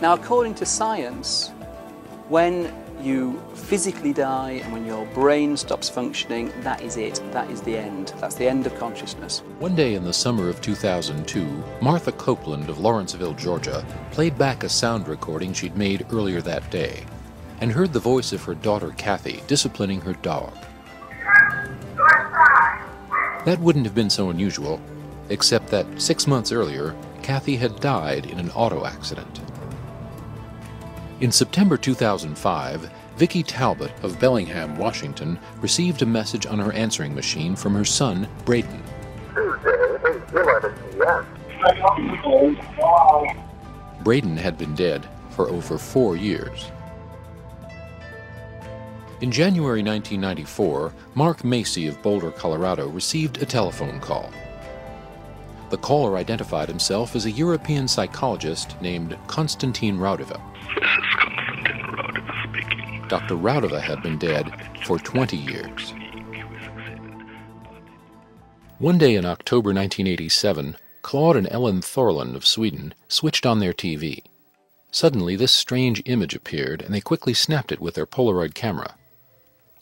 Now, according to science, when you physically die and when your brain stops functioning, that is it. That is the end. That's the end of consciousness. One day in the summer of 2002, Martha Copeland of Lawrenceville, Georgia, played back a sound recording she'd made earlier that day and heard the voice of her daughter Kathy disciplining her dog. That wouldn't have been so unusual, except that 6 months earlier, Kathy had died in an auto accident. In September 2005, Vicki Talbot of Bellingham, Washington, received a message on her answering machine from her son, Braden. Braden had been dead for over 4 years. In January 1994, Mark Macy of Boulder, Colorado, received a telephone call. The caller identified himself as a European psychologist named Konstantin Raudeva. This is Konstantin Raudeva speaking. Dr. Raudeva had been dead for 20 years. One day in October 1987, Claude and Ellen Thorlund of Sweden switched on their TV. Suddenly, this strange image appeared, and they quickly snapped it with their Polaroid camera.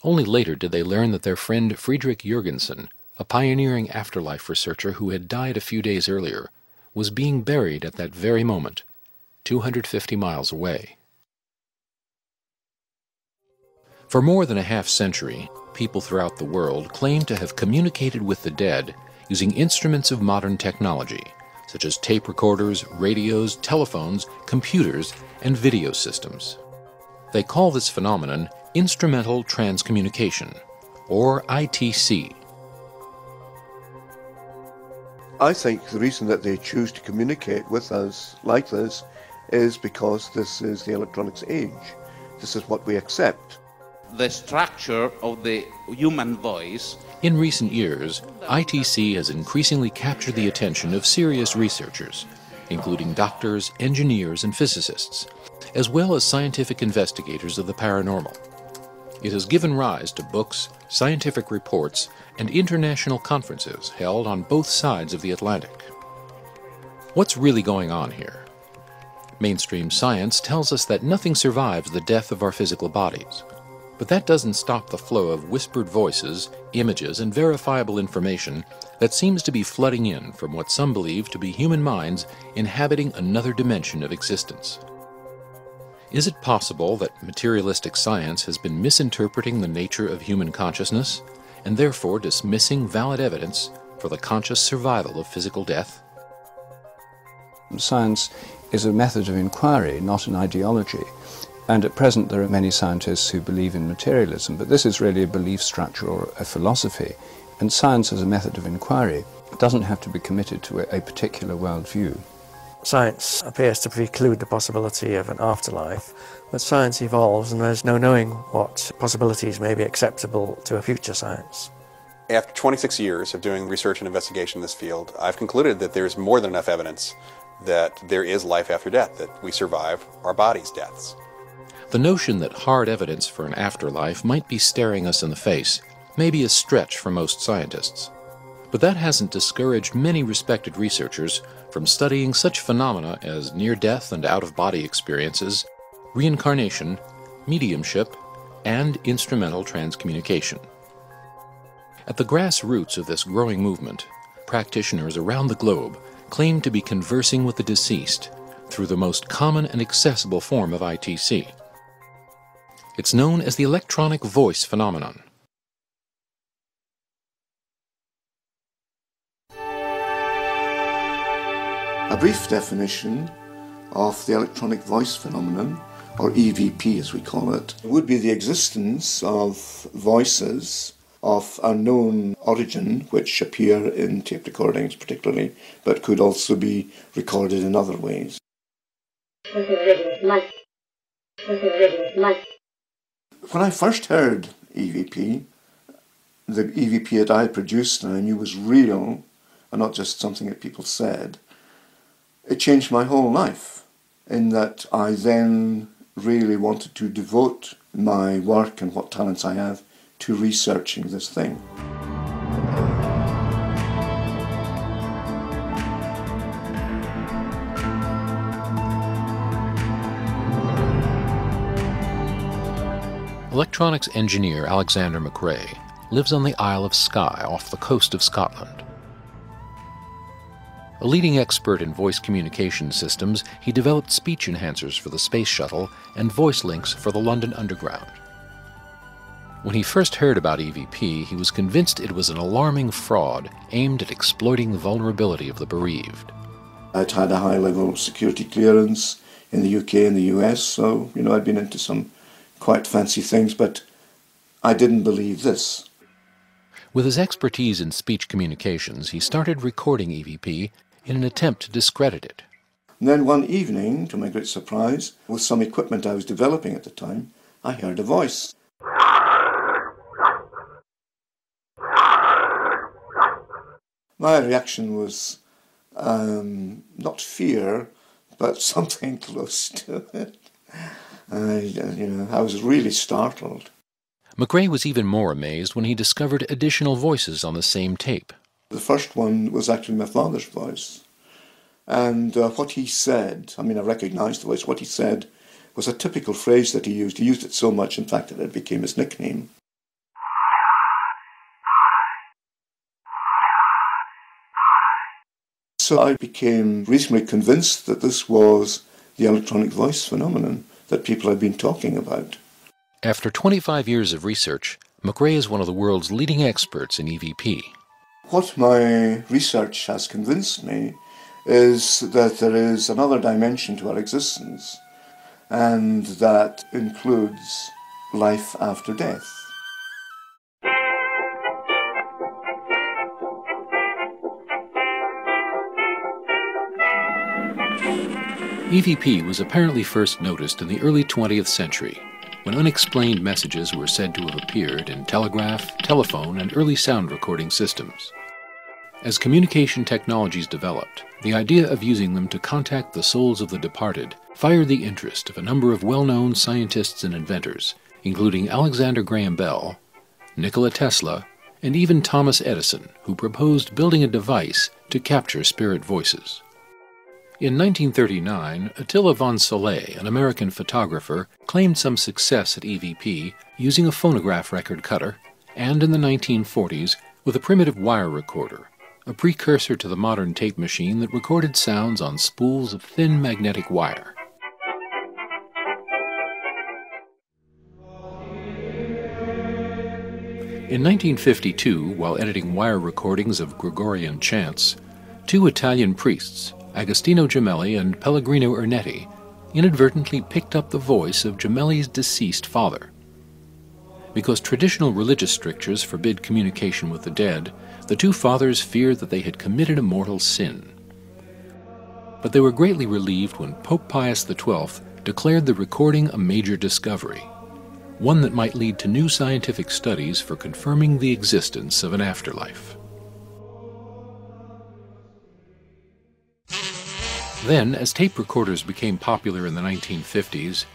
Only later did they learn that their friend Friedrich Jürgensen, a pioneering afterlife researcher who had died a few days earlier, was being buried at that very moment, 250 miles away. For more than a half-century, people throughout the world claim to have communicated with the dead using instruments of modern technology, such as tape recorders, radios, telephones, computers, and video systems. They call this phenomenon instrumental transcommunication, or ITC. I think the reason that they choose to communicate with us like this is because this is the electronics age. This is what we accept. The structure of the human voice. In recent years, ITC has increasingly captured the attention of serious researchers, including doctors, engineers, and physicists, as well as scientific investigators of the paranormal. It has given rise to books, scientific reports, and international conferences held on both sides of the Atlantic. What's really going on here? Mainstream science tells us that nothing survives the death of our physical bodies. But that doesn't stop the flow of whispered voices, images, and verifiable information that seems to be flooding in from what some believe to be human minds inhabiting another dimension of existence. Is it possible that materialistic science has been misinterpreting the nature of human consciousness and therefore dismissing valid evidence for the conscious survival of physical death? Science is a method of inquiry, not an ideology. And at present there are many scientists who believe in materialism, but this is really a belief structure or a philosophy. And science as a method of inquiry doesn't have to be committed to a particular worldview. Science appears to preclude the possibility of an afterlife, but science evolves and there's no knowing what possibilities may be acceptable to a future science. After 26 years of doing research and investigation in this field, I've concluded that there's more than enough evidence that there is life after death, that we survive our body's deaths. The notion that hard evidence for an afterlife might be staring us in the face may be a stretch for most scientists. But that hasn't discouraged many respected researchers from studying such phenomena as near-death and out-of-body experiences, reincarnation, mediumship, and instrumental transcommunication. At the grassroots of this growing movement, practitioners around the globe claim to be conversing with the deceased through the most common and accessible form of ITC. It's known as the electronic voice phenomenon. A brief definition of the electronic voice phenomenon, or EVP as we call it, would be the existence of voices of unknown origin which appear in tape recordings particularly, but could also be recorded in other ways. When I first heard EVP, the EVP that I produced and I knew was real and not just something that people said, it changed my whole life in that I then really wanted to devote my work and what talents I have to researching this thing. Electronics engineer Alexander McRae lives on the Isle of Skye off the coast of Scotland. A leading expert in voice communication systems, he developed speech enhancers for the Space Shuttle and voice links for the London Underground. When he first heard about EVP, he was convinced it was an alarming fraud aimed at exploiting the vulnerability of the bereaved. I'd had a high level of security clearance in the UK and the US, so, I'd been into some quite fancy things, but I didn't believe this. With his expertise in speech communications, he started recording EVP in an attempt to discredit it. And then one evening, to my great surprise, with some equipment I was developing at the time, I heard a voice. My reaction was not fear, but something close to it. I was really startled. McRae was even more amazed when he discovered additional voices on the same tape. The first one was actually my father's voice. And what he said, I recognized the voice, what he said was a typical phrase that he used. He used it so much, in fact, that it became his nickname. So I became reasonably convinced that this was the electronic voice phenomenon that people had been talking about. After 25 years of research, McRae is one of the world's leading experts in EVP. What my research has convinced me is that there is another dimension to our existence, and that includes life after death. EVP was apparently first noticed in the early 20th century, when unexplained messages were said to have appeared in telegraph, telephone, and early sound recording systems. As communication technologies developed, the idea of using them to contact the souls of the departed fired the interest of a number of well-known scientists and inventors, including Alexander Graham Bell, Nikola Tesla, and even Thomas Edison, who proposed building a device to capture spirit voices. In 1939, Attila von Soleil, an American photographer, claimed some success at EVP using a phonograph record cutter, and in the 1940s with a primitive wire recorder, a precursor to the modern tape machine that recorded sounds on spools of thin magnetic wire. In 1952, while editing wire recordings of Gregorian chants, two Italian priests, Agostino Gemelli and Pellegrino Ernetti, inadvertently picked up the voice of Gemelli's deceased father. Because traditional religious strictures forbid communication with the dead, the two fathers feared that they had committed a mortal sin. But they were greatly relieved when Pope Pius XII declared the recording a major discovery, one that might lead to new scientific studies for confirming the existence of an afterlife. Then, as tape recorders became popular in the 1950s,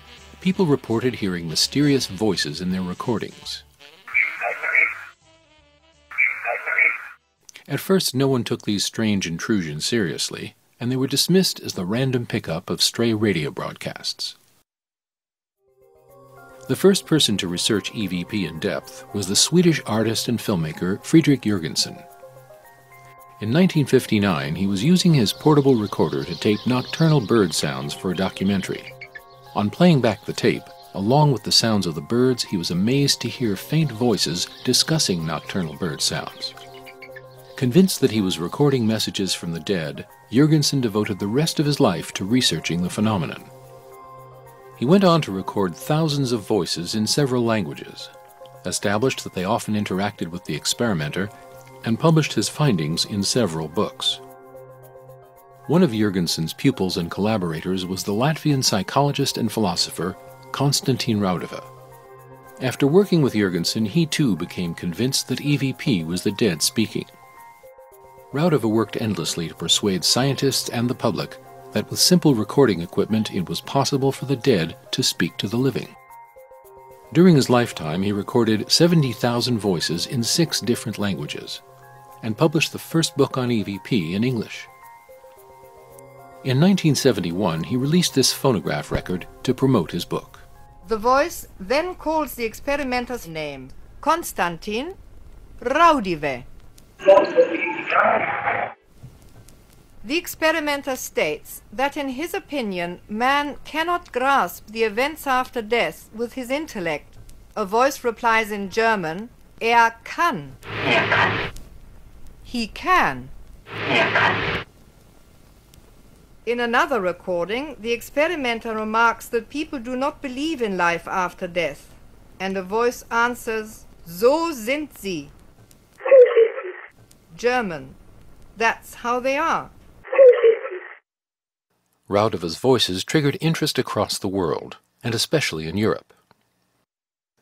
people reported hearing mysterious voices in their recordings. At first, no one took these strange intrusions seriously, and they were dismissed as the random pickup of stray radio broadcasts. The first person to research EVP in depth was the Swedish artist and filmmaker Fredrik Jürgensen. In 1959, he was using his portable recorder to tape nocturnal bird sounds for a documentary. On playing back the tape, along with the sounds of the birds, he was amazed to hear faint voices discussing nocturnal bird sounds. Convinced that he was recording messages from the dead, Jürgensen devoted the rest of his life to researching the phenomenon. He went on to record thousands of voices in several languages, established that they often interacted with the experimenter, and published his findings in several books. One of Jürgensen's pupils and collaborators was the Latvian psychologist and philosopher Konstantin Raudava. After working with Jürgensen, he too became convinced that EVP was the dead speaking. Raudava worked endlessly to persuade scientists and the public that with simple recording equipment it was possible for the dead to speak to the living. During his lifetime, he recorded 70,000 voices in 6 different languages, and published the first book on EVP in English. In 1971, he released this phonograph record to promote his book. The voice then calls the experimenter's name, Konstantin Raudive. The experimenter states that in his opinion, man cannot grasp the events after death with his intellect. A voice replies in German, kann. He can. In another recording, the experimenter remarks that people do not believe in life after death, and a voice answers, So sind sie. German, that's how they are. Raudive's voices triggered interest across the world, and especially in Europe.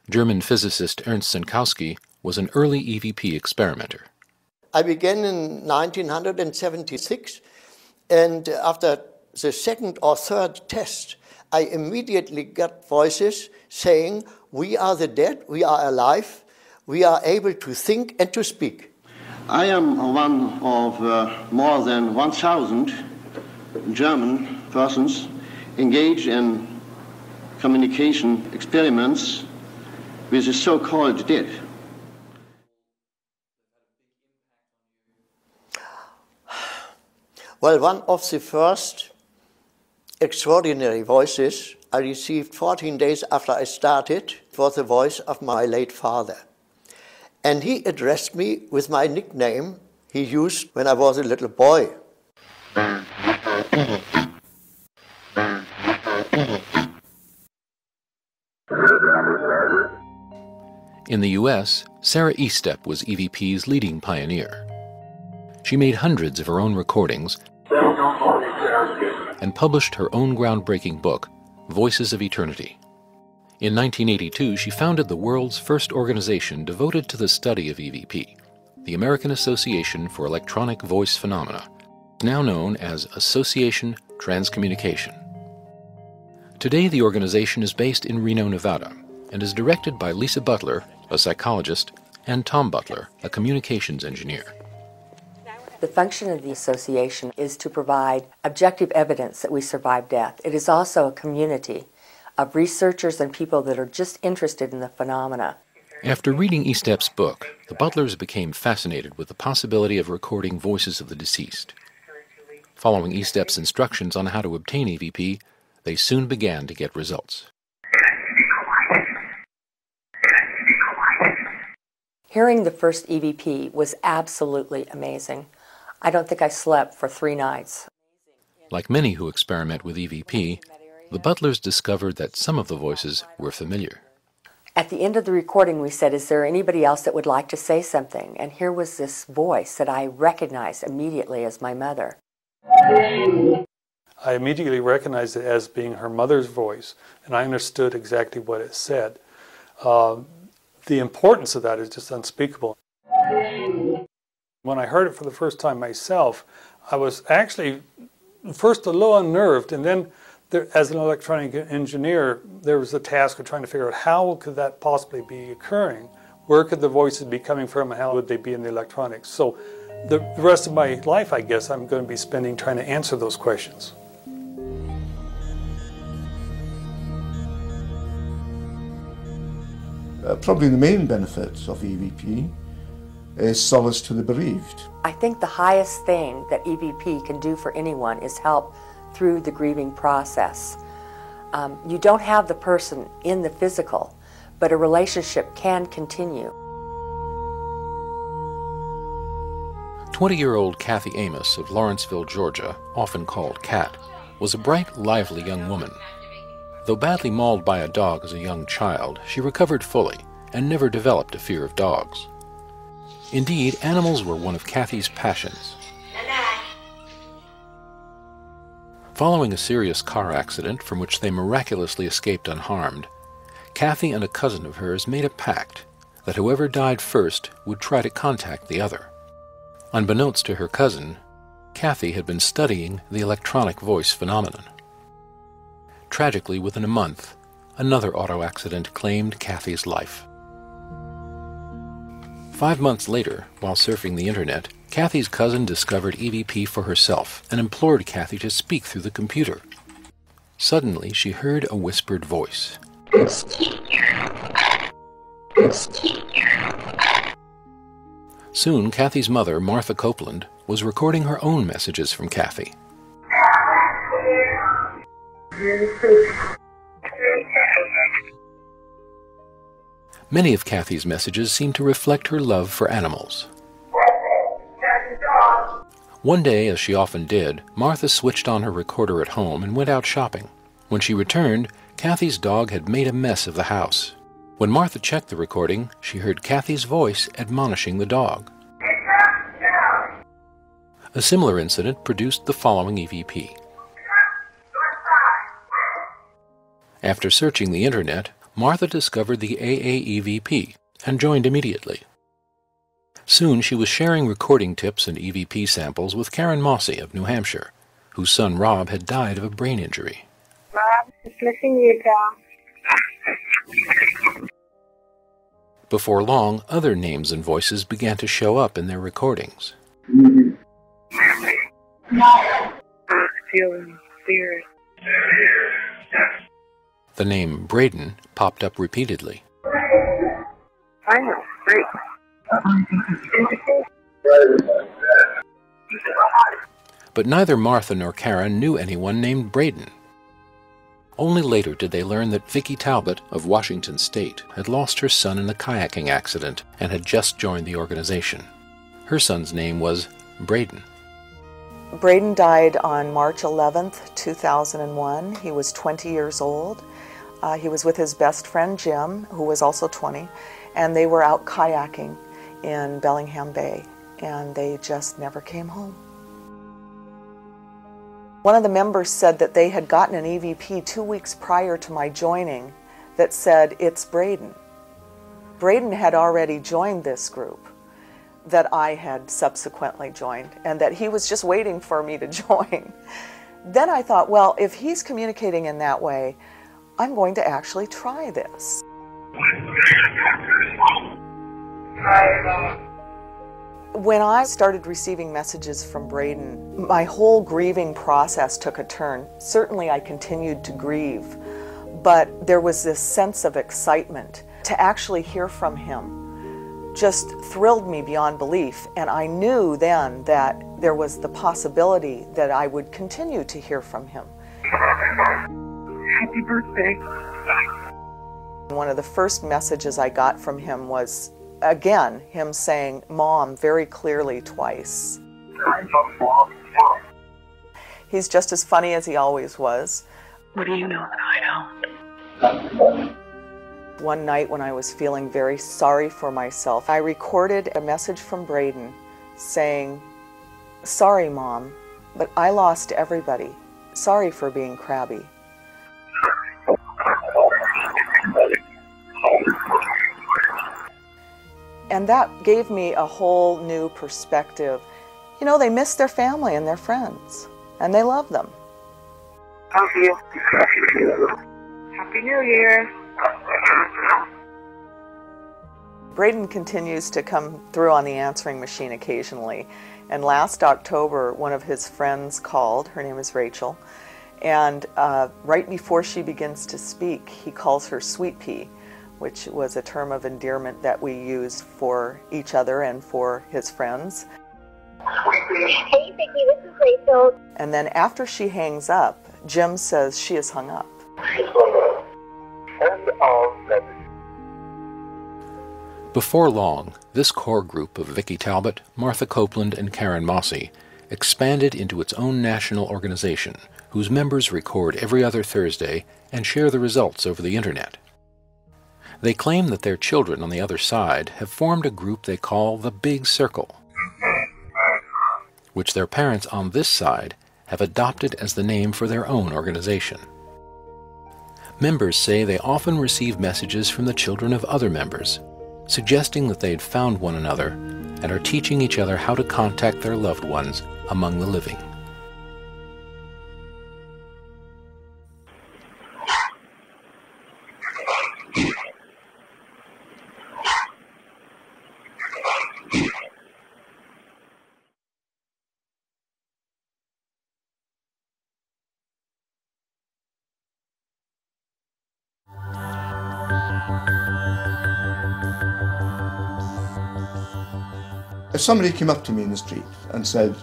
German physicist Ernst Zinkowski was an early EVP experimenter. I began in 1976, and after the second or third test, I immediately got voices saying, we are the dead, we are alive, we are able to think and to speak. I am one of more than 1,000 German persons engaged in communication experiments with the so-called dead. Well, one of the first extraordinary voices I received 14 days after I started was the voice of my late father. And he addressed me with my nickname he used when I was a little boy. In the U.S., Sarah Estep was EVP's leading pioneer. She made hundreds of her own recordings and published her own groundbreaking book, Voices of Eternity. In 1982, she founded the world's first organization devoted to the study of EVP, the American Association for Electronic Voice Phenomena, now known as Association Transkomunicację. Today, the organization is based in Reno, Nevada, and is directed by Lisa Butler, a psychologist, and Tom Butler, a communications engineer. The function of the association is to provide objective evidence that we survive death. It is also a community of researchers and people that are just interested in the phenomena. After reading Estep's book, the Butlers became fascinated with the possibility of recording voices of the deceased. Following Estep's instructions on how to obtain EVP, they soon began to get results. Hearing the first EVP was absolutely amazing. I don't think I slept for 3 nights. Like many who experiment with EVP, the Butlers discovered that some of the voices were familiar. At the end of the recording, we said, is there anybody else that would like to say something? And here was this voice that I recognized immediately as my mother. I immediately recognized it as being her mother's voice, and I understood exactly what it said. The importance of that is just unspeakable. When I heard it for the first time myself, I was actually first a little unnerved, and then as an electronic engineer, there was the task of trying to figure out how could that possibly be occurring? Where could the voices be coming from, and how would they be in the electronics? So the rest of my life, I guess, I'm going to be spending trying to answer those questions. Probably the main benefit of EVP is solace to the bereaved. I think the highest thing that EVP can do for anyone is help through the grieving process. You don't have the person in the physical, but a relationship can continue. 20-year-old Kathy Amos of Lawrenceville, Georgia, often called Kat, was a bright, lively young woman. Though badly mauled by a dog as a young child, she recovered fully and never developed a fear of dogs. Indeed, animals were one of Kathy's passions. Following a serious car accident from which they miraculously escaped unharmed, Kathy and a cousin of hers made a pact that whoever died first would try to contact the other. Unbeknownst to her cousin, Kathy had been studying the electronic voice phenomenon. Tragically, within a month, another auto accident claimed Kathy's life. 5 months later, while surfing the internet, Kathy's cousin discovered EVP for herself and implored Kathy to speak through the computer. Suddenly, she heard a whispered voice. Soon, Kathy's mother, Martha Copeland, was recording her own messages from Kathy. Many of Kathy's messages seemed to reflect her love for animals. One day, as she often did, Martha switched on her recorder at home and went out shopping. When she returned, Kathy's dog had made a mess of the house. When Martha checked the recording, she heard Kathy's voice admonishing the dog. A similar incident produced the following EVP. After searching the internet, Martha discovered the AAEVP and joined immediately. Soon she was sharing recording tips and EVP samples with Karen Mossy of New Hampshire, whose son Rob had died of a brain injury. Rob, just missing you, pal. Before long, other names and voices began to show up in their recordings. Feeling spirit. The name Braden popped up repeatedly. I know, great. But neither Martha nor Karen knew anyone named Braden. Only later did they learn that Vicki Talbot of Washington State had lost her son in a kayaking accident and had just joined the organization. Her son's name was Braden. Braden died on March 11th, 2001. He was 20 years old. He was with his best friend Jim, who was also 20, and they were out kayaking in Bellingham Bay, and they just never came home. One of the members said that they had gotten an EVP 2 weeks prior to my joining that said, "It's Braden." Braden had already joined this group that I had subsequently joined, and that he was just waiting for me to join. Then I thought, well, if he's communicating in that way, I'm going to actually try this. When I started receiving messages from Braden, my whole grieving process took a turn. Certainly I continued to grieve, but there was this sense of excitement. To actually hear from him just thrilled me beyond belief, and I knew then that there was the possibility that I would continue to hear from him. Happy birthday. One of the first messages I got from him was, again, him saying, "Mom," very clearly twice. He's just as funny as he always was. What do you know that I don't? One night when I was feeling very sorry for myself, I recorded a message from Braden saying, "Sorry, Mom, but I lost everybody. Sorry for being crabby." And that gave me a whole new perspective. You know, they miss their family and their friends, and they love them. Love you. Happy New Year. Braden continues to come through on the answering machine occasionally. And last October, one of his friends called. Her name is Rachel. And right before she begins to speak, he calls her Sweet Pea, which was a term of endearment that we used for each other and for his friends. Hey, Vicki, this is Rachel. And then after she hangs up, Jim says she is hung up. Before long, this core group of Vicki Talbot, Martha Copeland, and Karen Mossy expanded into its own national organization, whose members record every other Thursday and share the results over the internet. They claim that their children on the other side have formed a group they call the Big Circle, which their parents on this side have adopted as the name for their own organization. Members say they often receive messages from the children of other members, suggesting that they had found one another and are teaching each other how to contact their loved ones among the living. If somebody came up to me in the street and said,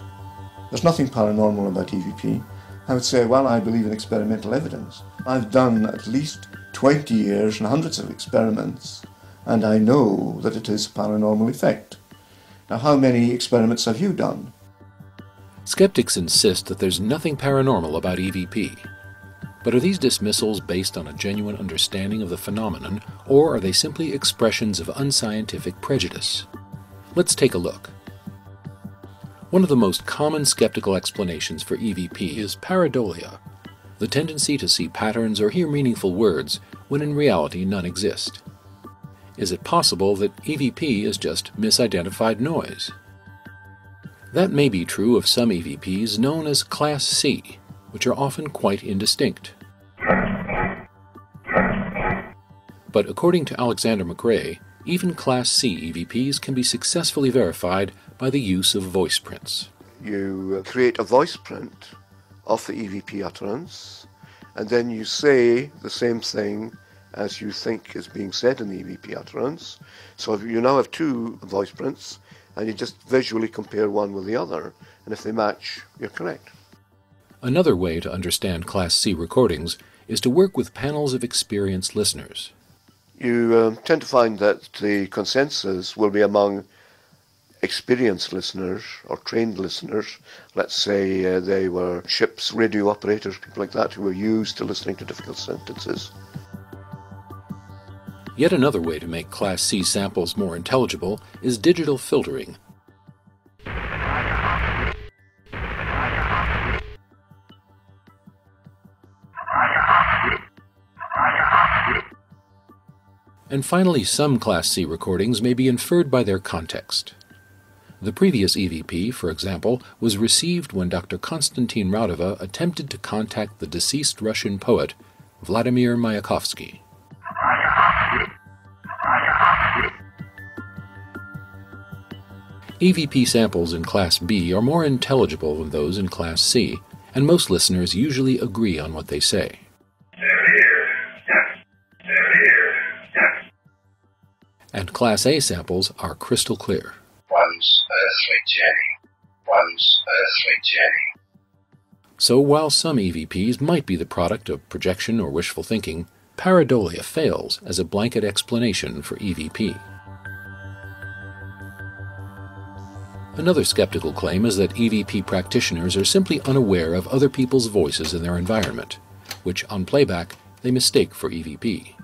there's nothing paranormal about EVP, I would say, well, I believe in experimental evidence. I've done at least 20 years and hundreds of experiments, and I know that it is a paranormal effect. Now, how many experiments have you done? Skeptics insist that there's nothing paranormal about EVP. But are these dismissals based on a genuine understanding of the phenomenon, or are they simply expressions of unscientific prejudice? Let's take a look. One of the most common skeptical explanations for EVP is pareidolia, the tendency to see patterns or hear meaningful words when in reality none exist. Is it possible that EVP is just misidentified noise? That may be true of some EVPs known as Class C, which are often quite indistinct. But according to Alexander McRae, even Class C EVPs can be successfully verified by the use of voice prints. You create a voice print of the EVP utterance, and then you say the same thing as you think is being said in the EVP utterance. So you now have two voice prints, and you just visually compare one with the other, and if they match, you're correct. Another way to understand Class C recordings is to work with panels of experienced listeners. You tend to find that the consensus will be among experienced listeners or trained listeners. Let's say they were ship's radio operators, people like that, who were used to listening to difficult sentences. Yet another way to make Class C samples more intelligible is digital filtering. And finally, some Class C recordings may be inferred by their context. The previous EVP, for example, was received when Dr. Konstantin Raudova attempted to contact the deceased Russian poet Vladimir Mayakovsky. EVP samples in Class B are more intelligible than those in Class C, and most listeners usually agree on what they say. And Class A samples are crystal clear. Once earthly Jenny, once earthly Jenny. So while some EVPs might be the product of projection or wishful thinking, pareidolia fails as a blanket explanation for EVP. Another skeptical claim is that EVP practitioners are simply unaware of other people's voices in their environment, which on playback they mistake for EVP.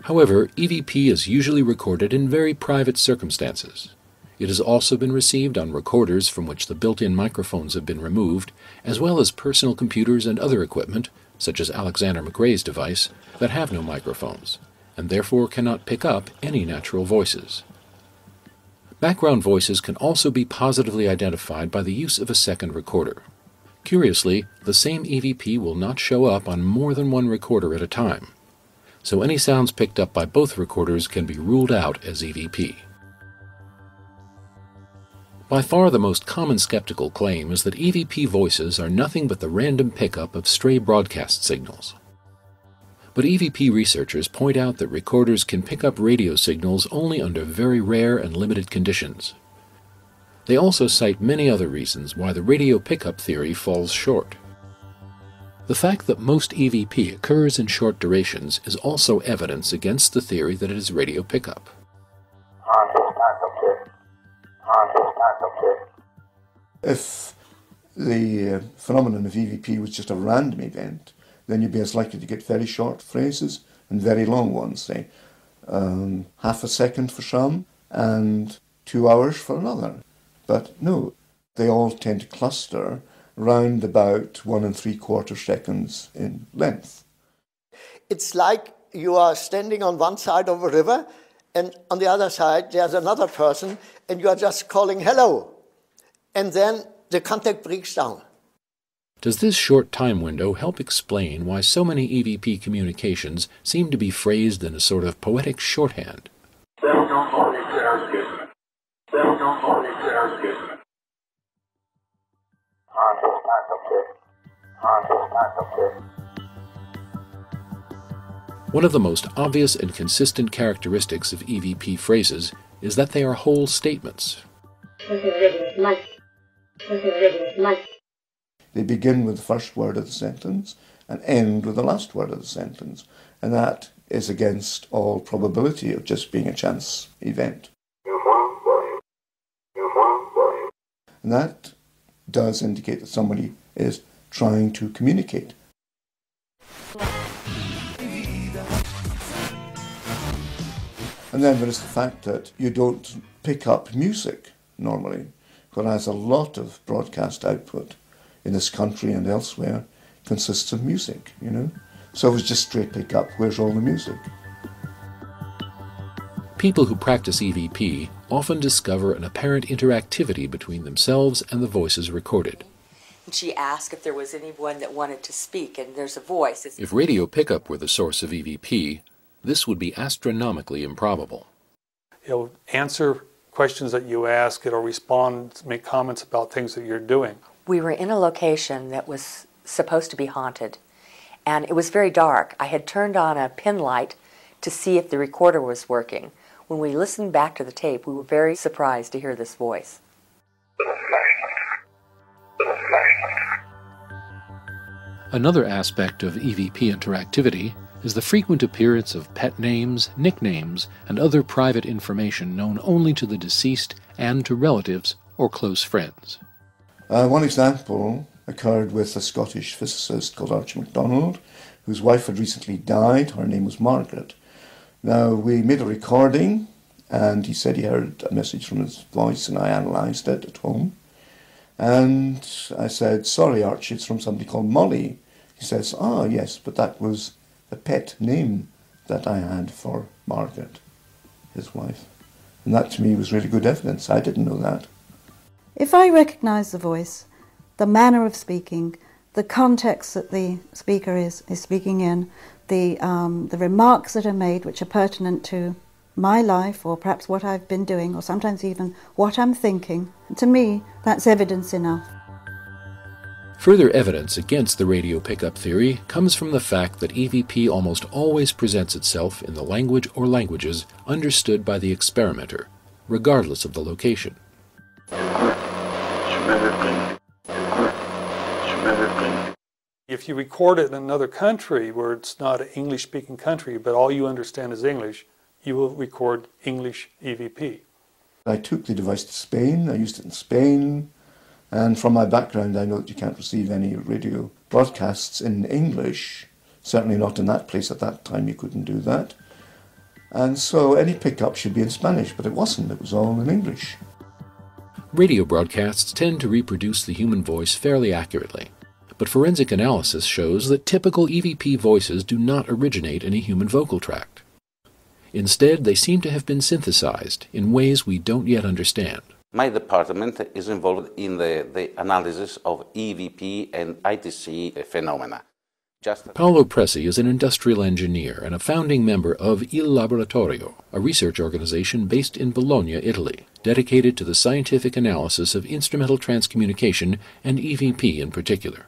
However, EVP is usually recorded in very private circumstances. It has also been received on recorders from which the built-in microphones have been removed, as well as personal computers and other equipment, such as Alexander McRae's device, that have no microphones, and therefore cannot pick up any natural voices. Background voices can also be positively identified by the use of a second recorder. Curiously, the same EVP will not show up on more than one recorder at a time, so any sounds picked up by both recorders can be ruled out as EVP. By far the most common skeptical claim is that EVP voices are nothing but the random pickup of stray broadcast signals. But EVP researchers point out that recorders can pick up radio signals only under very rare and limited conditions. They also cite many other reasons why the radio pickup theory falls short. The fact that most EVP occurs in short durations is also evidence against the theory that it is radio pickup. If the phenomenon of EVP was just a random event, then you'd be as likely to get very short phrases and very long ones, say half a second for some and 2 hours for another. But no, they all tend to cluster round about 1 3/4 seconds in length. It's like you are standing on one side of a river and on the other side there's another person and you are just calling hello. And then the contact breaks down. Does this short time window help explain why so many EVP communications seem to be phrased in a sort of poetic shorthand? One of the most obvious and consistent characteristics of EVP phrases is that they are whole statements. They begin with the first word of the sentence and end with the last word of the sentence. And that is against all probability of just being a chance event. And that does indicate that somebody is trying to communicate. And then there is the fact that you don't pick up music normally, whereas a lot of broadcast output in this country and elsewhere consists of music, you know. So it was just straight pick up, where's all the music? People who practice EVP often discover an apparent interactivity between themselves and the voices recorded. She asked if there was anyone that wanted to speak, and there's a voice. If radio pickup were the source of EVP, this would be astronomically improbable. It'll answer questions that you ask, it'll respond, make comments about things that you're doing. We were in a location that was supposed to be haunted, and it was very dark. I had turned on a pin light to see if the recorder was working. When we listened back to the tape, we were very surprised to hear this voice. Another aspect of EVP interactivity is the frequent appearance of pet names, nicknames, and other private information known only to the deceased and to relatives or close friends. One example occurred with a Scottish physicist called Archie MacDonald, whose wife had recently died. Her name was Margaret. Now, we made a recording, and he said he heard a message from his voice, and I analysed it at home. And I said, sorry, Archie, it's from somebody called Molly. He says, ah, yes, but that was the pet name that I had for Margaret, his wife. And that to me was really good evidence. I didn't know that. If I recognise the voice, the manner of speaking, the context that the speaker is speaking in, the remarks that are made which are pertinent to my life or perhaps what I've been doing or sometimes even what I'm thinking, to me that's evidence enough. Further evidence against the radio pickup theory comes from the fact that EVP almost always presents itself in the language or languages understood by the experimenter, regardless of the location. If you record it in another country where it's not an English-speaking country, but all you understand is English, you will record English EVP. I took the device to Spain, I used it in Spain, and from my background I know that you can't receive any radio broadcasts in English, certainly not in that place at that time, you couldn't do that. And so any pickup should be in Spanish, but it wasn't, it was all in English. Radio broadcasts tend to reproduce the human voice fairly accurately, but forensic analysis shows that typical EVP voices do not originate in a human vocal tract. Instead, they seem to have been synthesized in ways we don't yet understand. My department is involved in the analysis of EVP and ITC phenomena. Paolo Presi is an industrial engineer and a founding member of Il Laboratorio, a research organization based in Bologna, Italy, dedicated to the scientific analysis of instrumental transcommunication and EVP in particular.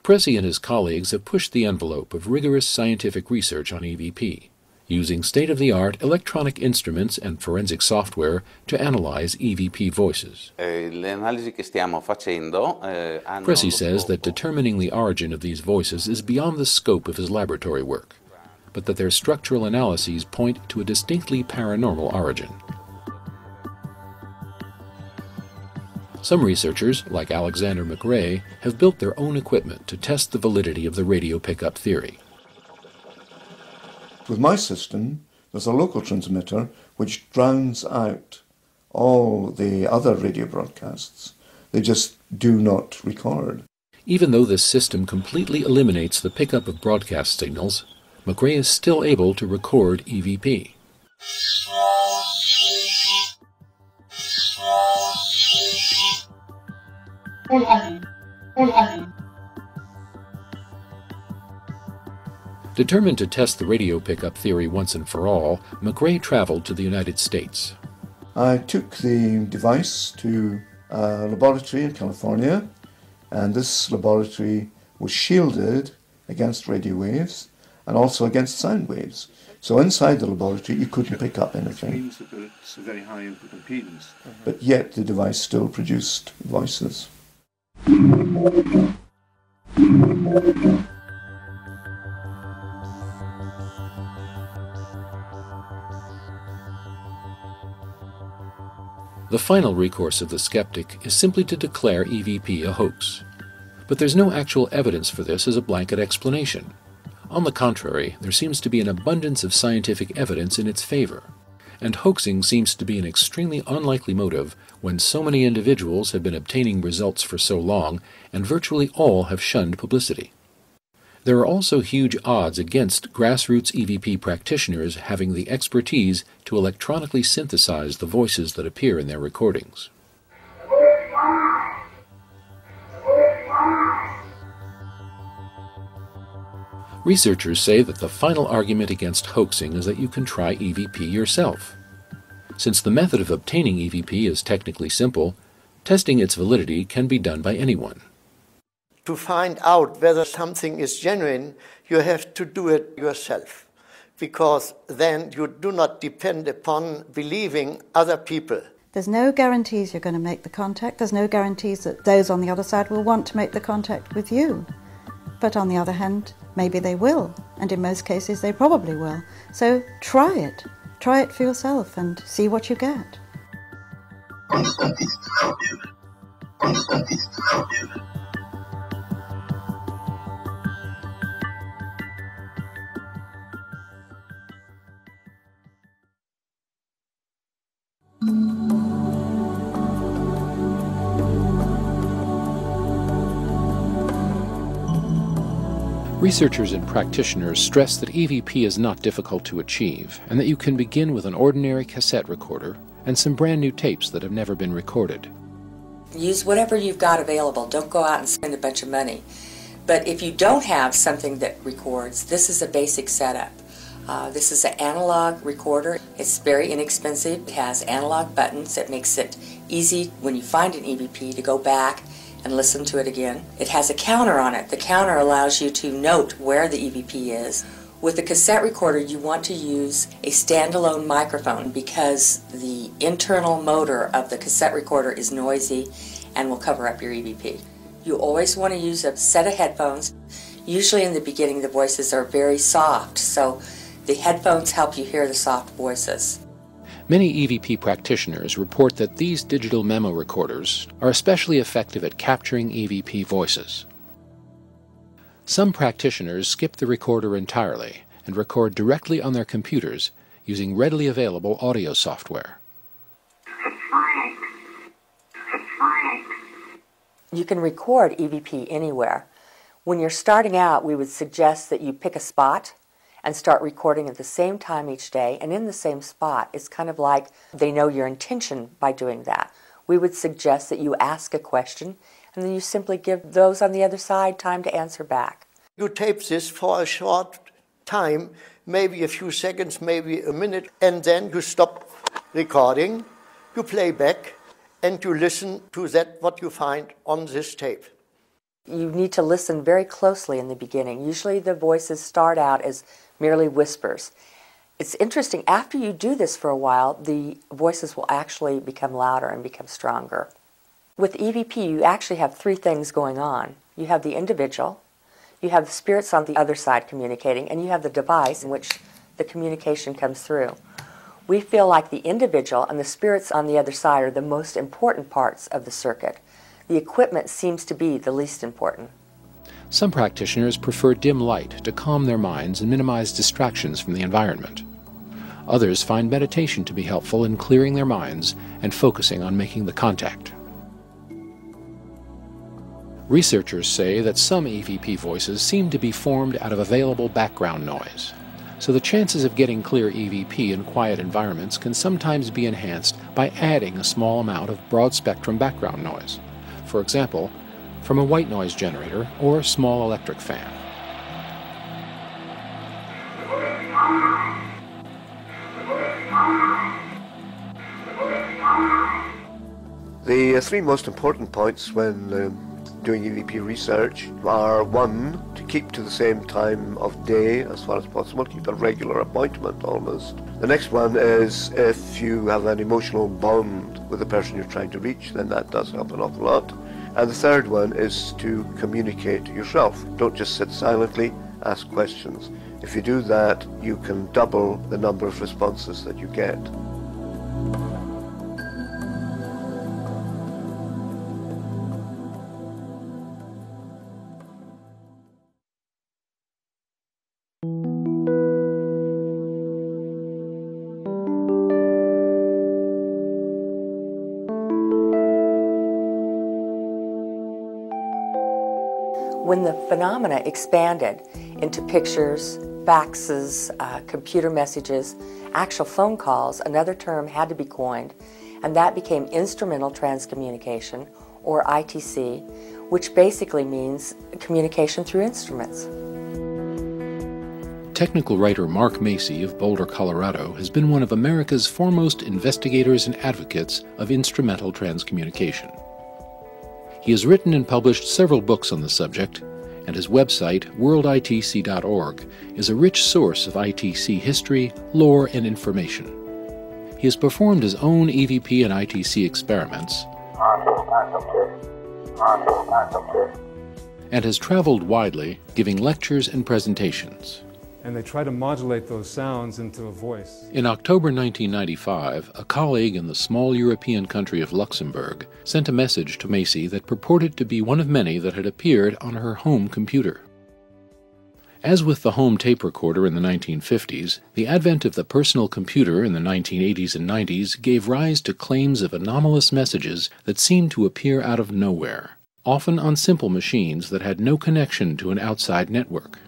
Presi and his colleagues have pushed the envelope of rigorous scientific research on EVP, using state-of-the-art electronic instruments and forensic software to analyze EVP voices. Presi says that determining the origin of these voices is beyond the scope of his laboratory work, but that their structural analyses point to a distinctly paranormal origin. Some researchers, like Alexander McRae, have built their own equipment to test the validity of the radio pickup theory. With my system, there's a local transmitter which drowns out all the other radio broadcasts. They just do not record. Even though this system completely eliminates the pickup of broadcast signals, McRae is still able to record EVP. Determined to test the radio pickup theory once and for all, McRae traveled to the United States. I took the device to a laboratory in California, and this laboratory was shielded against radio waves and also against sound waves. So inside the laboratory, you couldn't pick up anything. Which means that it's a very high input impedance. But yet the device still produced voices. The final recourse of the skeptic is simply to declare EVP a hoax. But there's no actual evidence for this as a blanket explanation. On the contrary, there seems to be an abundance of scientific evidence in its favor, and hoaxing seems to be an extremely unlikely motive when so many individuals have been obtaining results for so long and virtually all have shunned publicity. There are also huge odds against grassroots EVP practitioners having the expertise to electronically synthesize the voices that appear in their recordings. Researchers say that the final argument against hoaxing is that you can try EVP yourself. Since the method of obtaining EVP is technically simple, testing its validity can be done by anyone. To find out whether something is genuine, you have to do it yourself, because then you do not depend upon believing other people. There's no guarantees you're going to make the contact. There's no guarantees that those on the other side will want to make the contact with you. But on the other hand, maybe they will, and in most cases they probably will. So try it. Try it for yourself and see what you get. Researchers and practitioners stress that EVP is not difficult to achieve, and that you can begin with an ordinary cassette recorder and some brand new tapes that have never been recorded. Use whatever you've got available. Don't go out and spend a bunch of money. But if you don't have something that records, this is a basic setup. This is an analog recorder. It's very inexpensive. It has analog buttons that makes it easy when you find an EVP to go back and listen to it again. It has a counter on it. The counter allows you to note where the EVP is. With the cassette recorder, you want to use a standalone microphone because the internal motor of the cassette recorder is noisy and will cover up your EVP. You always want to use a set of headphones. Usually in the beginning the voices are very soft, so the headphones help you hear the soft voices. Many EVP practitioners report that these digital memo recorders are especially effective at capturing EVP voices. Some practitioners skip the recorder entirely and record directly on their computers using readily available audio software. You can record EVP anywhere. When you're starting out, we would suggest that you pick a spot and start recording at the same time each day and in the same spot. It's kind of like they know your intention by doing that. We would suggest that you ask a question and then you simply give those on the other side time to answer back. You tape this for a short time, maybe a few seconds, maybe a minute, and then you stop recording, you play back, and you listen to that what you find on this tape. You need to listen very closely in the beginning. Usually the voices start out as merely whispers. It's interesting, after you do this for a while, the voices will actually become louder and become stronger. With EVP, you actually have three things going on. You have the individual, you have the spirits on the other side communicating, and you have the device in which the communication comes through. We feel like the individual and the spirits on the other side are the most important parts of the circuit. The equipment seems to be the least important. Some practitioners prefer dim light to calm their minds and minimize distractions from the environment. Others find meditation to be helpful in clearing their minds and focusing on making the contact. Researchers say that some EVP voices seem to be formed out of available background noise, so the chances of getting clear EVP in quiet environments can sometimes be enhanced by adding a small amount of broad-spectrum background noise. For example, from a white noise generator or a small electric fan. The three most important points when doing EVP research are, one, to keep to the same time of day as far as possible, keep a regular appointment almost. The next one is if you have an emotional bond with the person you're trying to reach, then that does help an awful lot. And the third one is to communicate yourself. Don't just sit silently, ask questions. If you do that, you can double the number of responses that you get. When the phenomena expanded into pictures, faxes, computer messages, actual phone calls, another term had to be coined, and that became instrumental transcommunication, or ITC, which basically means communication through instruments. Technical writer Mark Macy of Boulder, Colorado, has been one of America's foremost investigators and advocates of instrumental transcommunication. He has written and published several books on the subject, and his website, worlditc.org, is a rich source of ITC history, lore, and information. He has performed his own EVP and ITC experiments and has traveled widely, giving lectures and presentations. And they try to modulate those sounds into a voice. In October 1995, a colleague in the small European country of Luxembourg sent a message to Macy that purported to be one of many that had appeared on her home computer. As with the home tape recorder in the 1950s, the advent of the personal computer in the 1980s and 90s gave rise to claims of anomalous messages that seemed to appear out of nowhere, often on simple machines that had no connection to an outside network.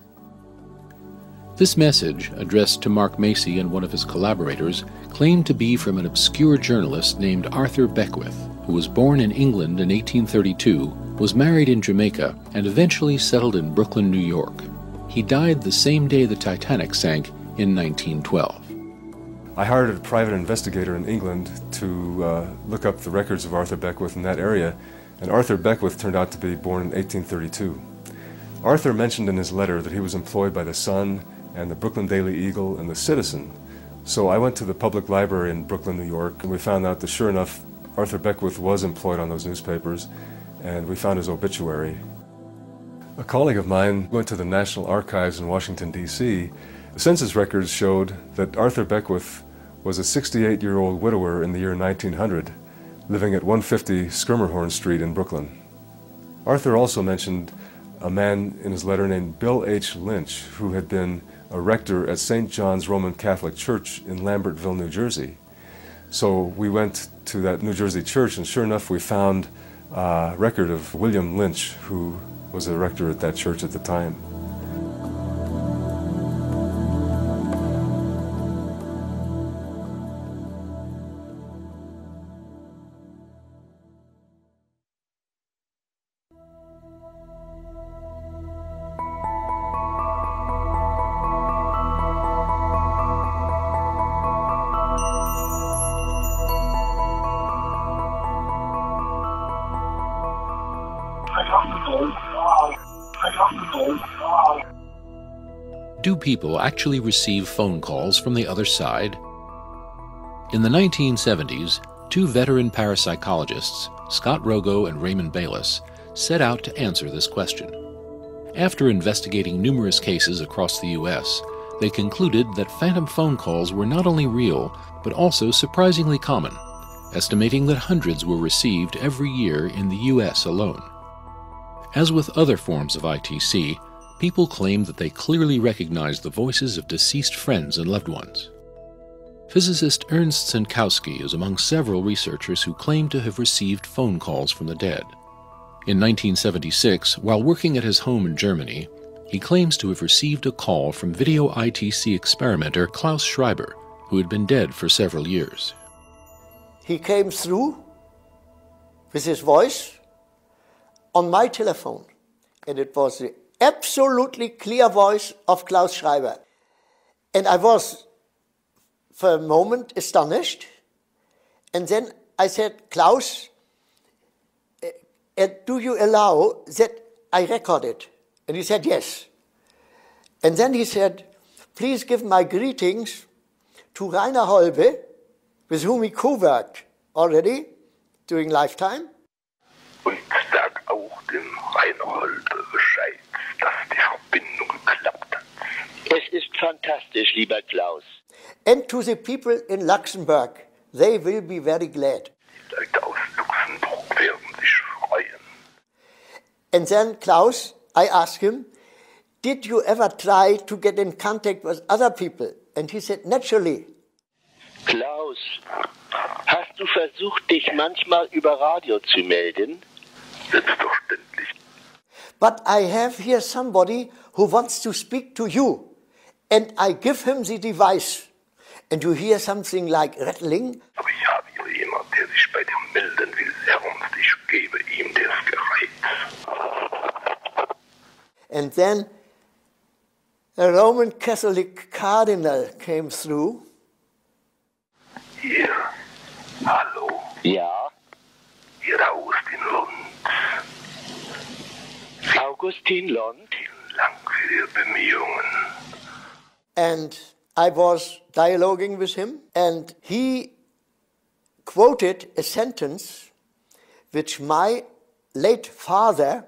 This message, addressed to Mark Macy and one of his collaborators, claimed to be from an obscure journalist named Arthur Beckwith, who was born in England in 1832, was married in Jamaica, and eventually settled in Brooklyn, New York. He died the same day the Titanic sank in 1912. I hired a private investigator in England to look up the records of Arthur Beckwith in that area, and Arthur Beckwith turned out to be born in 1832. Arthur mentioned in his letter that he was employed by the Sun and the Brooklyn Daily Eagle and the Citizen. So I went to the public library in Brooklyn, New York, and we found out that sure enough, Arthur Beckwith was employed on those newspapers, and we found his obituary. A colleague of mine went to the National Archives in Washington, D.C. The census records showed that Arthur Beckwith was a 68-year-old widower in the year 1900, living at 150 Skirmerhorn Street in Brooklyn. Arthur also mentioned a man in his letter named Bill H. Lynch, who had been a rector at St. John's Roman Catholic Church in Lambertville, New Jersey. So we went to that New Jersey church, and sure enough we found a record of William Lynch, who was a rector at that church at the time. Do people actually receive phone calls from the other side? In the 1970s, two veteran parapsychologists, Scott Rogo and Raymond Bayless, set out to answer this question. After investigating numerous cases across the U.S., they concluded that phantom phone calls were not only real, but also surprisingly common, estimating that hundreds were received every year in the U.S. alone. As with other forms of ITC, people claim that they clearly recognize the voices of deceased friends and loved ones. Physicist Ernst Senkowski is among several researchers who claim to have received phone calls from the dead. In 1976, while working at his home in Germany, he claims to have received a call from video ITC experimenter Klaus Schreiber, who had been dead for several years. He came through with his voice on my telephone, and it was the absolutely clear voice of Klaus Schreiber. And I was, for a moment, astonished. And then I said, Klaus, and do you allow that I record it? And he said, yes. And then he said, please give my greetings to Rainer Holbe, with whom he co-worked already during lifetime. Und sag auch dem Rainer Holbe Bescheid, dass die Verbindung geklappt hat. Es ist fantastisch, lieber Klaus. And to the people in Luxembourg, they will be very glad. Die Leute aus Luxemburg werden sich freuen. And then Klaus, I asked him, did you ever try to get in contact with other people? And he said, naturally. Klaus, hast du versucht, dich manchmal über Radio zu melden? Selbstverständlich. But I have here somebody who wants to speak to you. And I give him the device. And you hear something like rattling. Aber ich habe hier jemand, der sich bei dir melden will. Ernst, ich gebe ihm das Gerät. And then a Roman Catholic cardinal came through. Hier, hallo. Ja. Hier Augustin Lund. Augustin Lund. Vielen Dank für Ihre Bemühungen. And I was dialoguing with him, and he quoted a sentence which my late father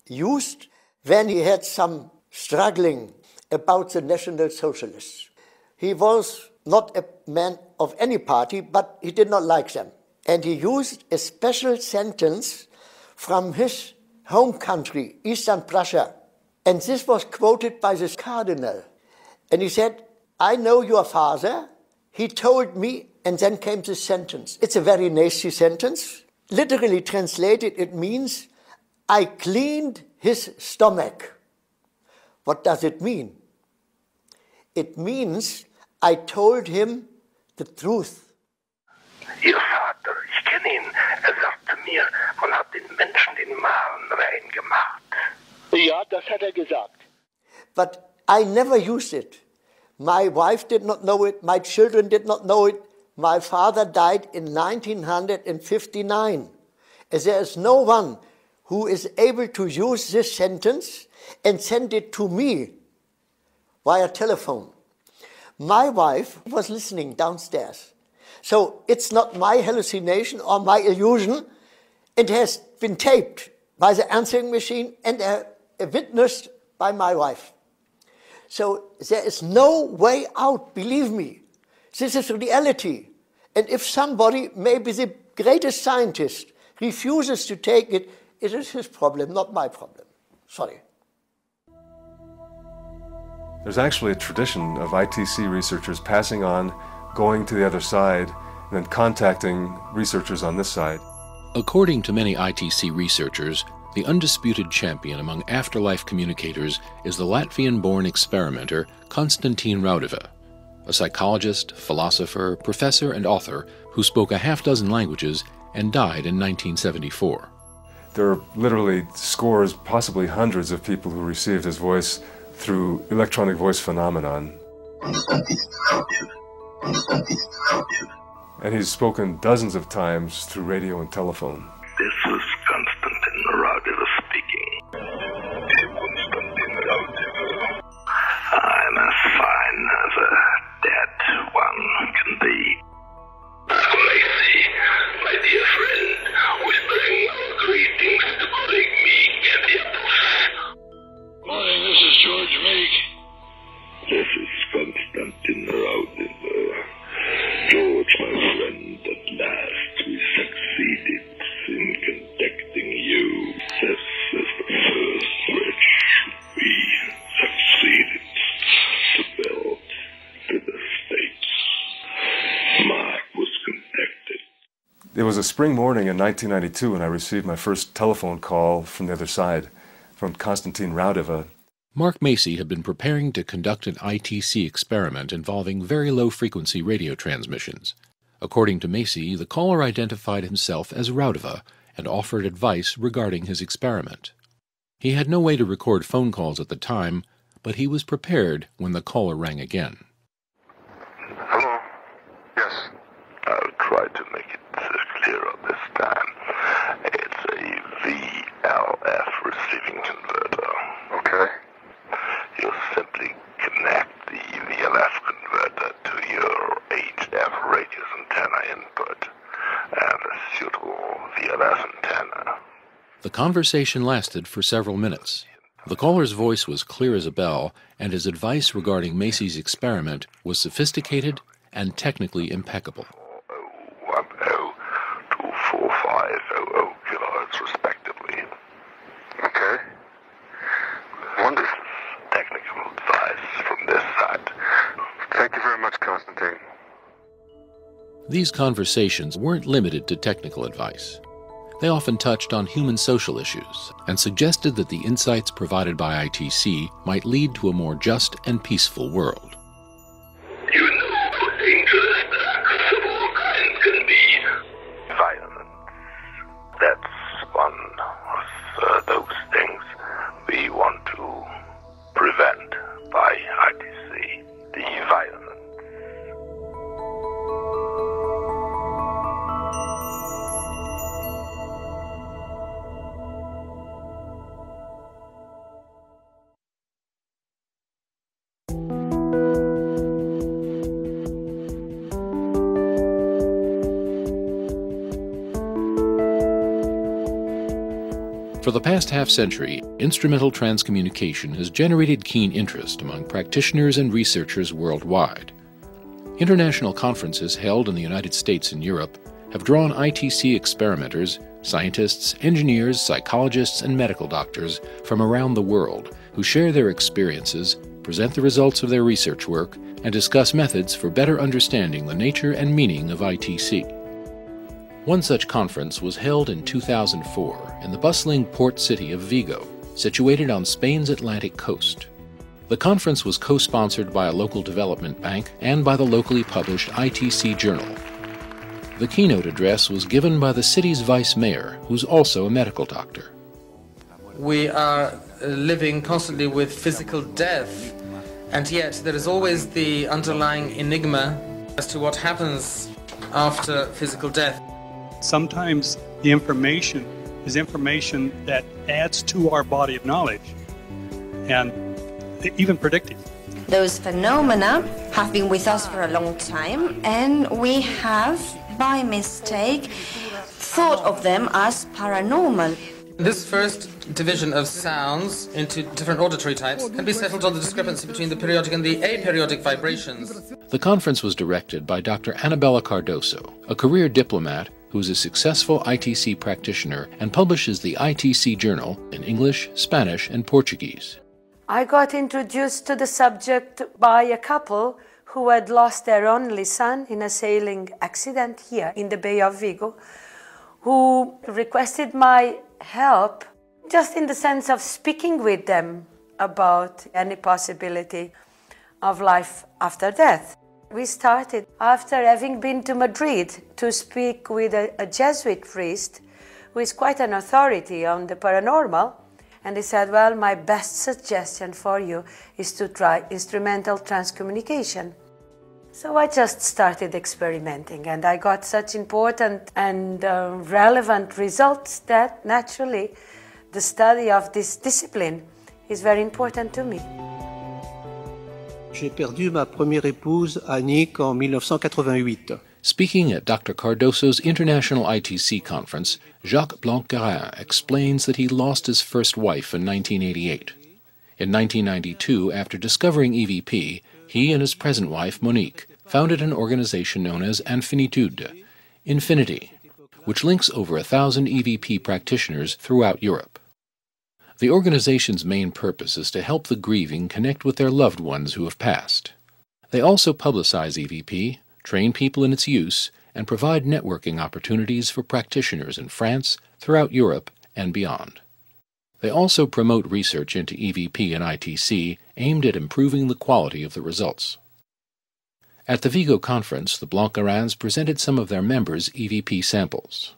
used when he had some struggling about the National Socialists. He was not a man of any party, but he did not like them. And he used a special sentence from his home country, Eastern Prussia. And this was quoted by this cardinal. And he said, I know your father. He told me, and then came this sentence. It's a very nasty sentence. Literally translated, it means, I cleaned his stomach. What does it mean? It means, I told him the truth. Ihr Vater, ich kenne ihn. Sagte mir, man hat den Menschen den Magen rein gemacht. Ja, das hat gesagt. But I never used it. My wife did not know it. My children did not know it. My father died in 1959. And there is no one who is able to use this sentence and send it to me via telephone. My wife was listening downstairs. So it's not my hallucination or my illusion. It has been taped by the answering machine and witnessed by my wife. So there is no way out, believe me. This is reality. And if somebody, maybe the greatest scientist, refuses to take it, it is his problem, not my problem. Sorry. There's actually a tradition of ITC researchers passing on, going to the other side, and then contacting researchers on this side. According to many ITC researchers, the undisputed champion among afterlife communicators is the Latvian-born experimenter Konstantin Raudava, a psychologist, philosopher, professor, and author who spoke a half-dozen languages and died in 1974. There are literally scores, possibly hundreds of people who received his voice through electronic voice phenomenon. And he's spoken dozens of times through radio and telephone. This is Konstantin Raudava speaking. I'm as fine as a dead one can be. Macy, my dear friend, whispering greetings to colleague Meek and Morning, this is George Meek. This is Konstantin Raudava. George, my friend, at last we succeeded in contacting you. This is the first bridge we succeeded to build to the States. Mark was contacted. It was a spring morning in 1992 when I received my first telephone call from the other side, from Konstantin Raudava. Mark Macy had been preparing to conduct an ITC experiment involving very low-frequency radio transmissions. According to Macy, the caller identified himself as Raudava and offered advice regarding his experiment. He had no way to record phone calls at the time, but he was prepared when the caller rang again. Hello? Yes. I'll try to make it clearer this time. It's a receiving converter. Okay. You simply connect the VLF converter to your HF radius antenna input and a suitable VLF antenna. The conversation lasted for several minutes. The caller's voice was clear as a bell, and his advice regarding Macy's experiment was sophisticated and technically impeccable. 24500 kilohertz respectively. Okay. Wonderful. Technical advice from this side. Thank you very much, Constantine. These conversations weren't limited to technical advice. They often touched on human social issues and suggested that the insights provided by ITC might lead to a more just and peaceful world. You know, dangerous acts of all kinds can be violence. That's one of those things we want to prevent by ITC, the violence. For the past half-century, instrumental transcommunication has generated keen interest among practitioners and researchers worldwide. International conferences held in the United States and Europe have drawn ITC experimenters, scientists, engineers, psychologists, and medical doctors from around the world who share their experiences, present the results of their research work, and discuss methods for better understanding the nature and meaning of ITC. One such conference was held in 2004 in the bustling port city of Vigo, situated on Spain's Atlantic coast. The conference was co-sponsored by a local development bank and by the locally published ITC Journal. The keynote address was given by the city's vice mayor, who's also a medical doctor. We are living constantly with physical death, and yet there is always the underlying enigma as to what happens after physical death. Sometimes the information is information that adds to our body of knowledge and even predictive. Those phenomena have been with us for a long time, and we have, by mistake, thought of them as paranormal. This first division of sounds into different auditory types can be settled on the discrepancy between the periodic and the aperiodic vibrations. The conference was directed by Dr. Annabella Cardoso, a career diplomat who is a successful ITC practitioner and publishes the ITC Journal in English, Spanish, and Portuguese. I got introduced to the subject by a couple who had lost their only son in a sailing accident here in the Bay of Vigo, who requested my help just in the sense of speaking with them about any possibility of life after death. We started after having been to Madrid to speak with a Jesuit priest who is quite an authority on the paranormal. And he said, well, my best suggestion for you is to try instrumental transcommunication. So I just started experimenting, and I got such important and relevant results that naturally the study of this discipline is very important to me. J'ai perdu ma première épouse, Annick, en 1988. Speaking at Dr. Cardoso's International ITC Conference, Jacques Blanc-Garin explains that he lost his first wife in 1988. In 1992, after discovering EVP, he and his present wife, Monique, founded an organization known as Infinitude, Infinity, which links over 1,000 EVP practitioners throughout Europe. The organization's main purpose is to help the grieving connect with their loved ones who have passed. They also publicize EVP, train people in its use, and provide networking opportunities for practitioners in France, throughout Europe, and beyond. They also promote research into EVP and ITC aimed at improving the quality of the results. At the Vigo conference, the Blanc-Garins presented some of their members' EVP samples.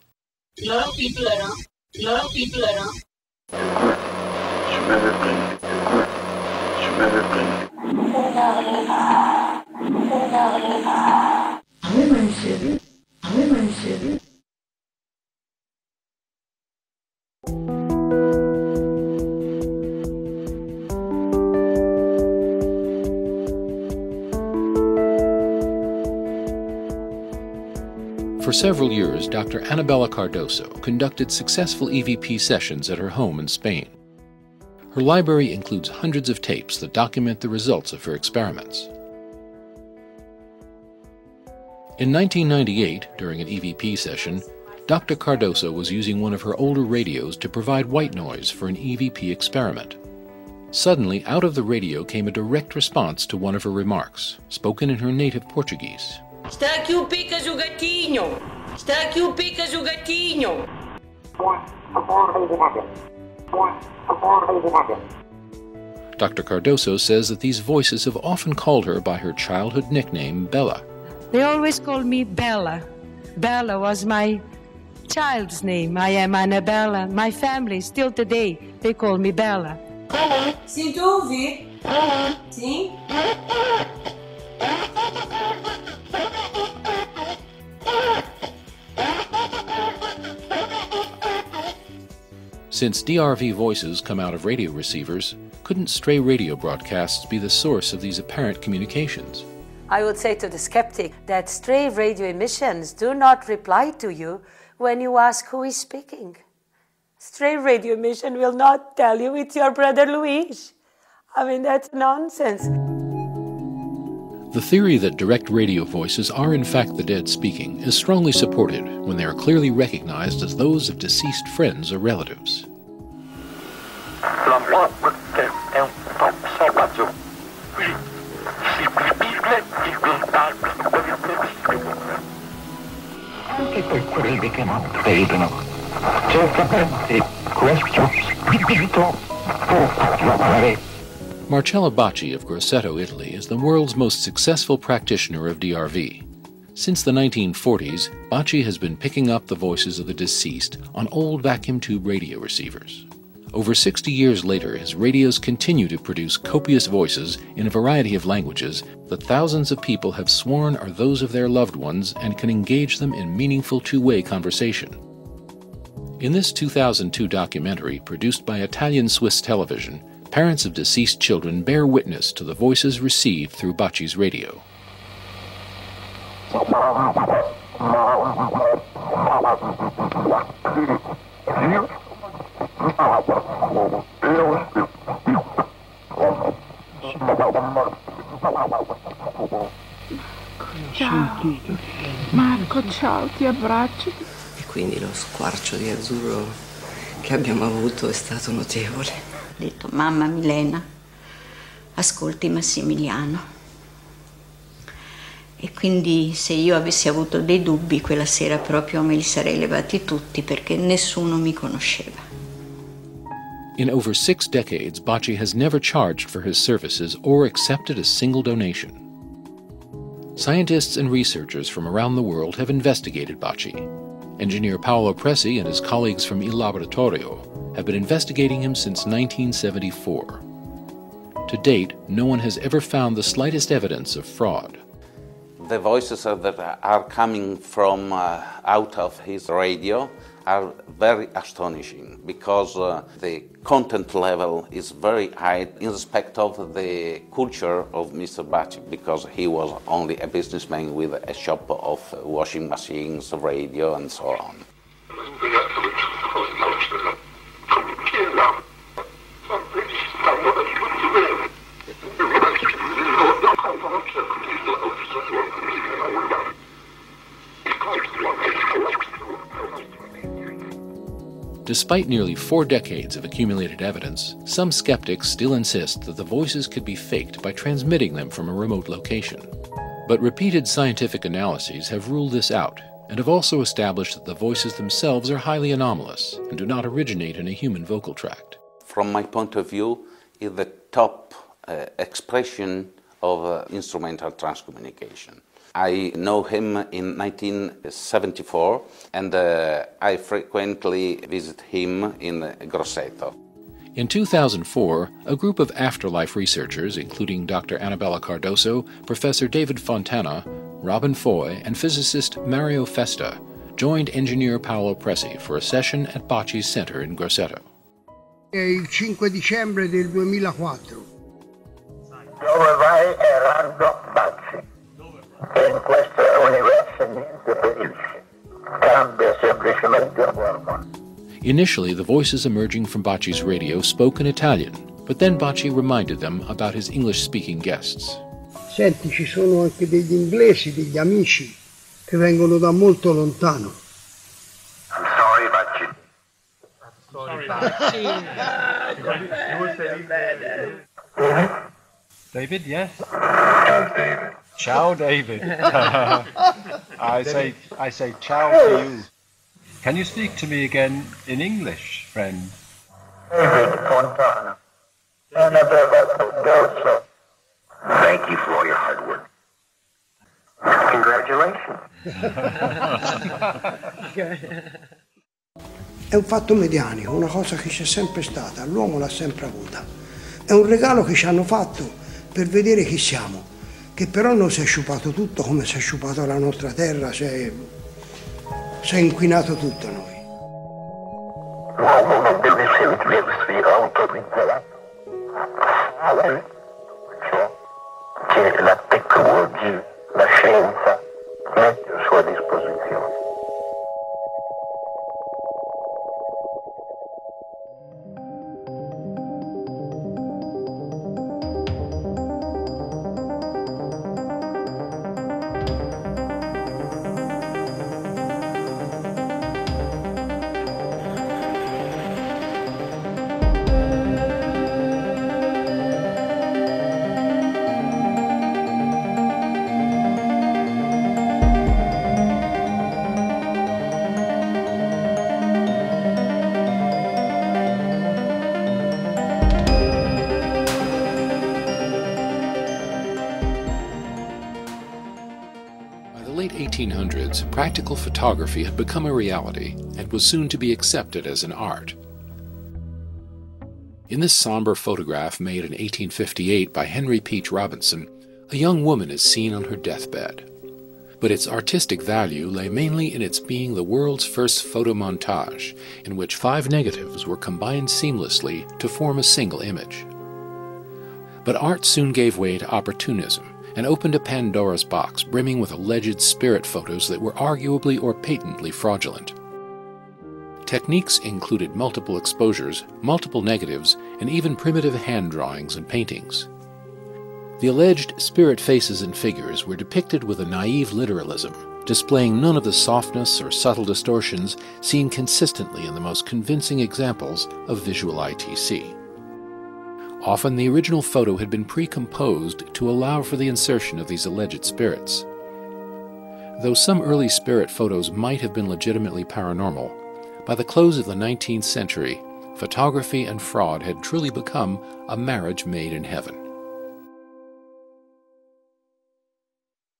several years, Dr. Annabella Cardoso conducted successful EVP sessions at her home in Spain. Her library includes hundreds of tapes that document the results of her experiments. In 1998, during an EVP session, Dr. Cardoso was using one of her older radios to provide white noise for an EVP experiment. Suddenly, out of the radio came a direct response to one of her remarks, spoken in her native Portuguese. Está aqui o Picas o gatinho! Está aqui o Picas o gatinho! Dr. Cardoso says that these voices have often called her by her childhood nickname, Bella. They always call me Bella. Bella was my child's name. I am Annabella. My family, still today, they call me Bella. Sim, tu ouvi? Sim? Since DRV voices come out of radio receivers, couldn't stray radio broadcasts be the source of these apparent communications? I would say to the skeptic that stray radio emissions do not reply to you when you ask who is speaking. Stray radio emission will not tell you it's your brother Luis. I mean, that's nonsense. The theory that direct radio voices are in fact the dead speaking is strongly supported when they are clearly recognized as those of deceased friends or relatives. Marcella Bacci of Grosseto, Italy, is the world's most successful practitioner of DRV. Since the 1940s, Bacci has been picking up the voices of the deceased on old vacuum tube radio receivers. Over 60 years later, his radios continue to produce copious voices in a variety of languages that thousands of people have sworn are those of their loved ones and can engage them in meaningful two-way conversation. In this 2002 documentary, produced by Italian-Swiss television, parents of deceased children bear witness to the voices received through Bacci's radio. Ciao, Marco, ciao, ti abbraccio. E quindi lo squarcio di azzurro che abbiamo avuto è stato notevole. Ho detto, mamma Milena, ascolti Massimiliano. E quindi se io avessi avuto dei dubbi quella sera proprio me li sarei levati tutti perché nessuno mi conosceva. In over 6 decades, Bacci has never charged for his services or accepted a single donation. Scientists and researchers from around the world have investigated Bacci. Engineer Paolo Presi and his colleagues from Il Laboratorio have been investigating him since 1974. To date, no one has ever found the slightest evidence of fraud. The voices that are coming from out of his radio are very astonishing because the content level is very high in respect of the culture of Mr. Bacci, because he was only a businessman with a shop of washing machines, radio, and so on. Despite nearly 4 decades of accumulated evidence, some skeptics still insist that the voices could be faked by transmitting them from a remote location. But repeated scientific analyses have ruled this out and have also established that the voices themselves are highly anomalous and do not originate in a human vocal tract. From my point of view, is the top expression of instrumental transcommunication. I know him in 1974 and I frequently visit him in Grosseto. In 2004, a group of afterlife researchers, including Dr. Annabella Cardoso, Professor David Fontana, Robin Foy, and physicist Mario Festa, joined engineer Paolo Presi for a session at Bacci's Center in Grosseto. Il 5 dicembre del 2004. Dove vai Erardo Bacci? In questo universo niente perisce, cambia semplicemente la forma. Initially, the voices emerging from Bacci's radio spoke in Italian, but then Bacci reminded them about his English-speaking guests. Senti, ci sono anche degli inglesi, degli amici, che vengono da molto lontano. I'm sorry, Bacci. Sorry, David, yes? Ciao, David. Ciao, David. I say ciao to you. Can you speak to me again in English, friend? David Fontana. Thank you for all your hard work. Congratulations. È un fatto medianico, una cosa che c'è sempre stata, l'uomo l'ha sempre avuta. È un regalo che ci hanno fatto per vedere chi siamo, che però non si è sciupato tutto come si è sciupato la nostra terra, si è inquinato tutto noi. L'uomo non deve sentirsi autorizzato a fare ciò che la tecnologia, la scienza mette a sua disposizione. In the late 1800s, practical photography had become a reality and was soon to be accepted as an art. In this somber photograph made in 1858 by Henry Peach Robinson, a young woman is seen on her deathbed. But its artistic value lay mainly in its being the world's first photomontage, in which 5 negatives were combined seamlessly to form a single image. But art soon gave way to opportunism, and opened a Pandora's box brimming with alleged spirit photos that were arguably or patently fraudulent. Techniques included multiple exposures, multiple negatives, and even primitive hand drawings and paintings. The alleged spirit faces and figures were depicted with a naive literalism, displaying none of the softness or subtle distortions seen consistently in the most convincing examples of visual ITC. Often the original photo had been pre-composed to allow for the insertion of these alleged spirits. Though some early spirit photos might have been legitimately paranormal, by the close of the 19th century, photography and fraud had truly become a marriage made in heaven.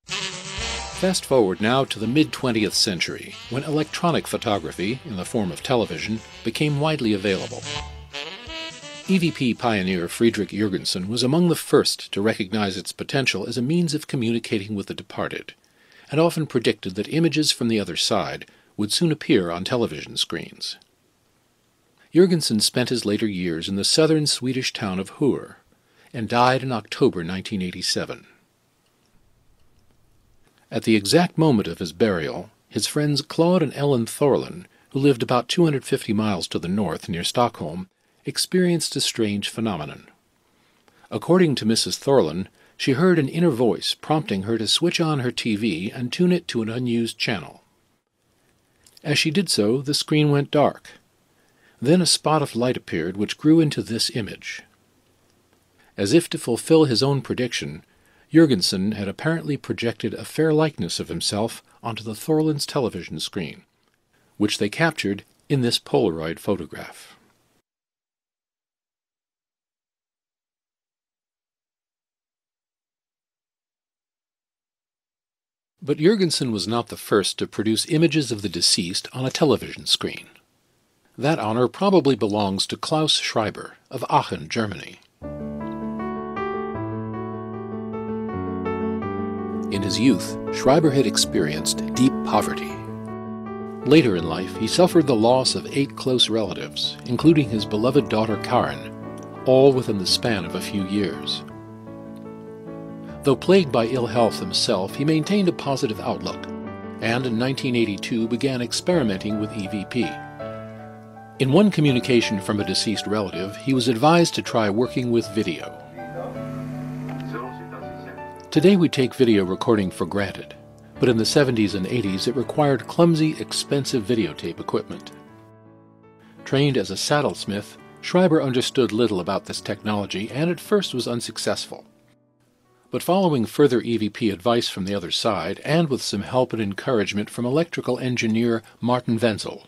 Fast forward now to the mid-20th century, when electronic photography, in the form of television, became widely available. EVP pioneer Friedrich Jürgensen was among the first to recognize its potential as a means of communicating with the departed, and often predicted that images from the other side would soon appear on television screens. Jürgensen spent his later years in the southern Swedish town of Hur, and died in October 1987. At the exact moment of his burial, his friends Claude and Ellen Thorlin, who lived about 250 miles to the north near Stockholm, experienced a strange phenomenon. According to Mrs. Thorlin, she heard an inner voice prompting her to switch on her TV and tune it to an unused channel. As she did so, the screen went dark. Then a spot of light appeared which grew into this image. As if to fulfill his own prediction, Jürgensen had apparently projected a fair likeness of himself onto the Thorlins' television screen, which they captured in this Polaroid photograph. But Jürgensen was not the first to produce images of the deceased on a television screen. That honor probably belongs to Klaus Schreiber of Aachen, Germany. In his youth, Schreiber had experienced deep poverty. Later in life, he suffered the loss of 8 close relatives, including his beloved daughter Karen, all within the span of a few years. Though plagued by ill health himself, he maintained a positive outlook, and in 1982 began experimenting with EVP. In one communication from a deceased relative, he was advised to try working with video. Today we take video recording for granted, but in the 70s and 80s it required clumsy, expensive videotape equipment. Trained as a saddlesmith, Schreiber understood little about this technology and at first was unsuccessful. But following further EVP advice from the other side, and with some help and encouragement from electrical engineer Martin Wenzel,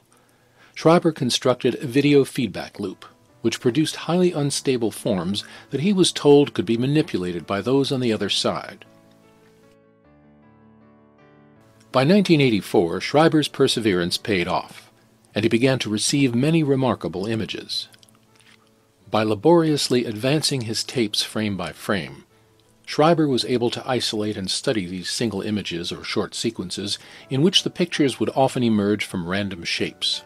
Schreiber constructed a video feedback loop, which produced highly unstable forms that he was told could be manipulated by those on the other side. By 1984, Schreiber's perseverance paid off, and he began to receive many remarkable images. By laboriously advancing his tapes frame by frame, Schreiber was able to isolate and study these single images or short sequences in which the pictures would often emerge from random shapes.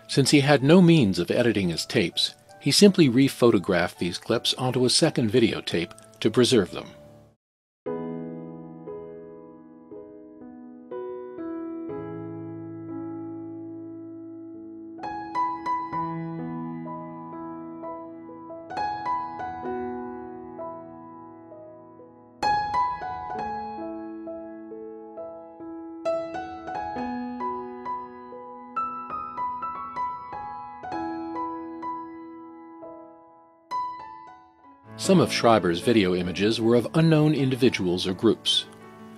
Since he had no means of editing his tapes, he simply re-photographed these clips onto a second videotape to preserve them. Some of Schreiber's video images were of unknown individuals or groups,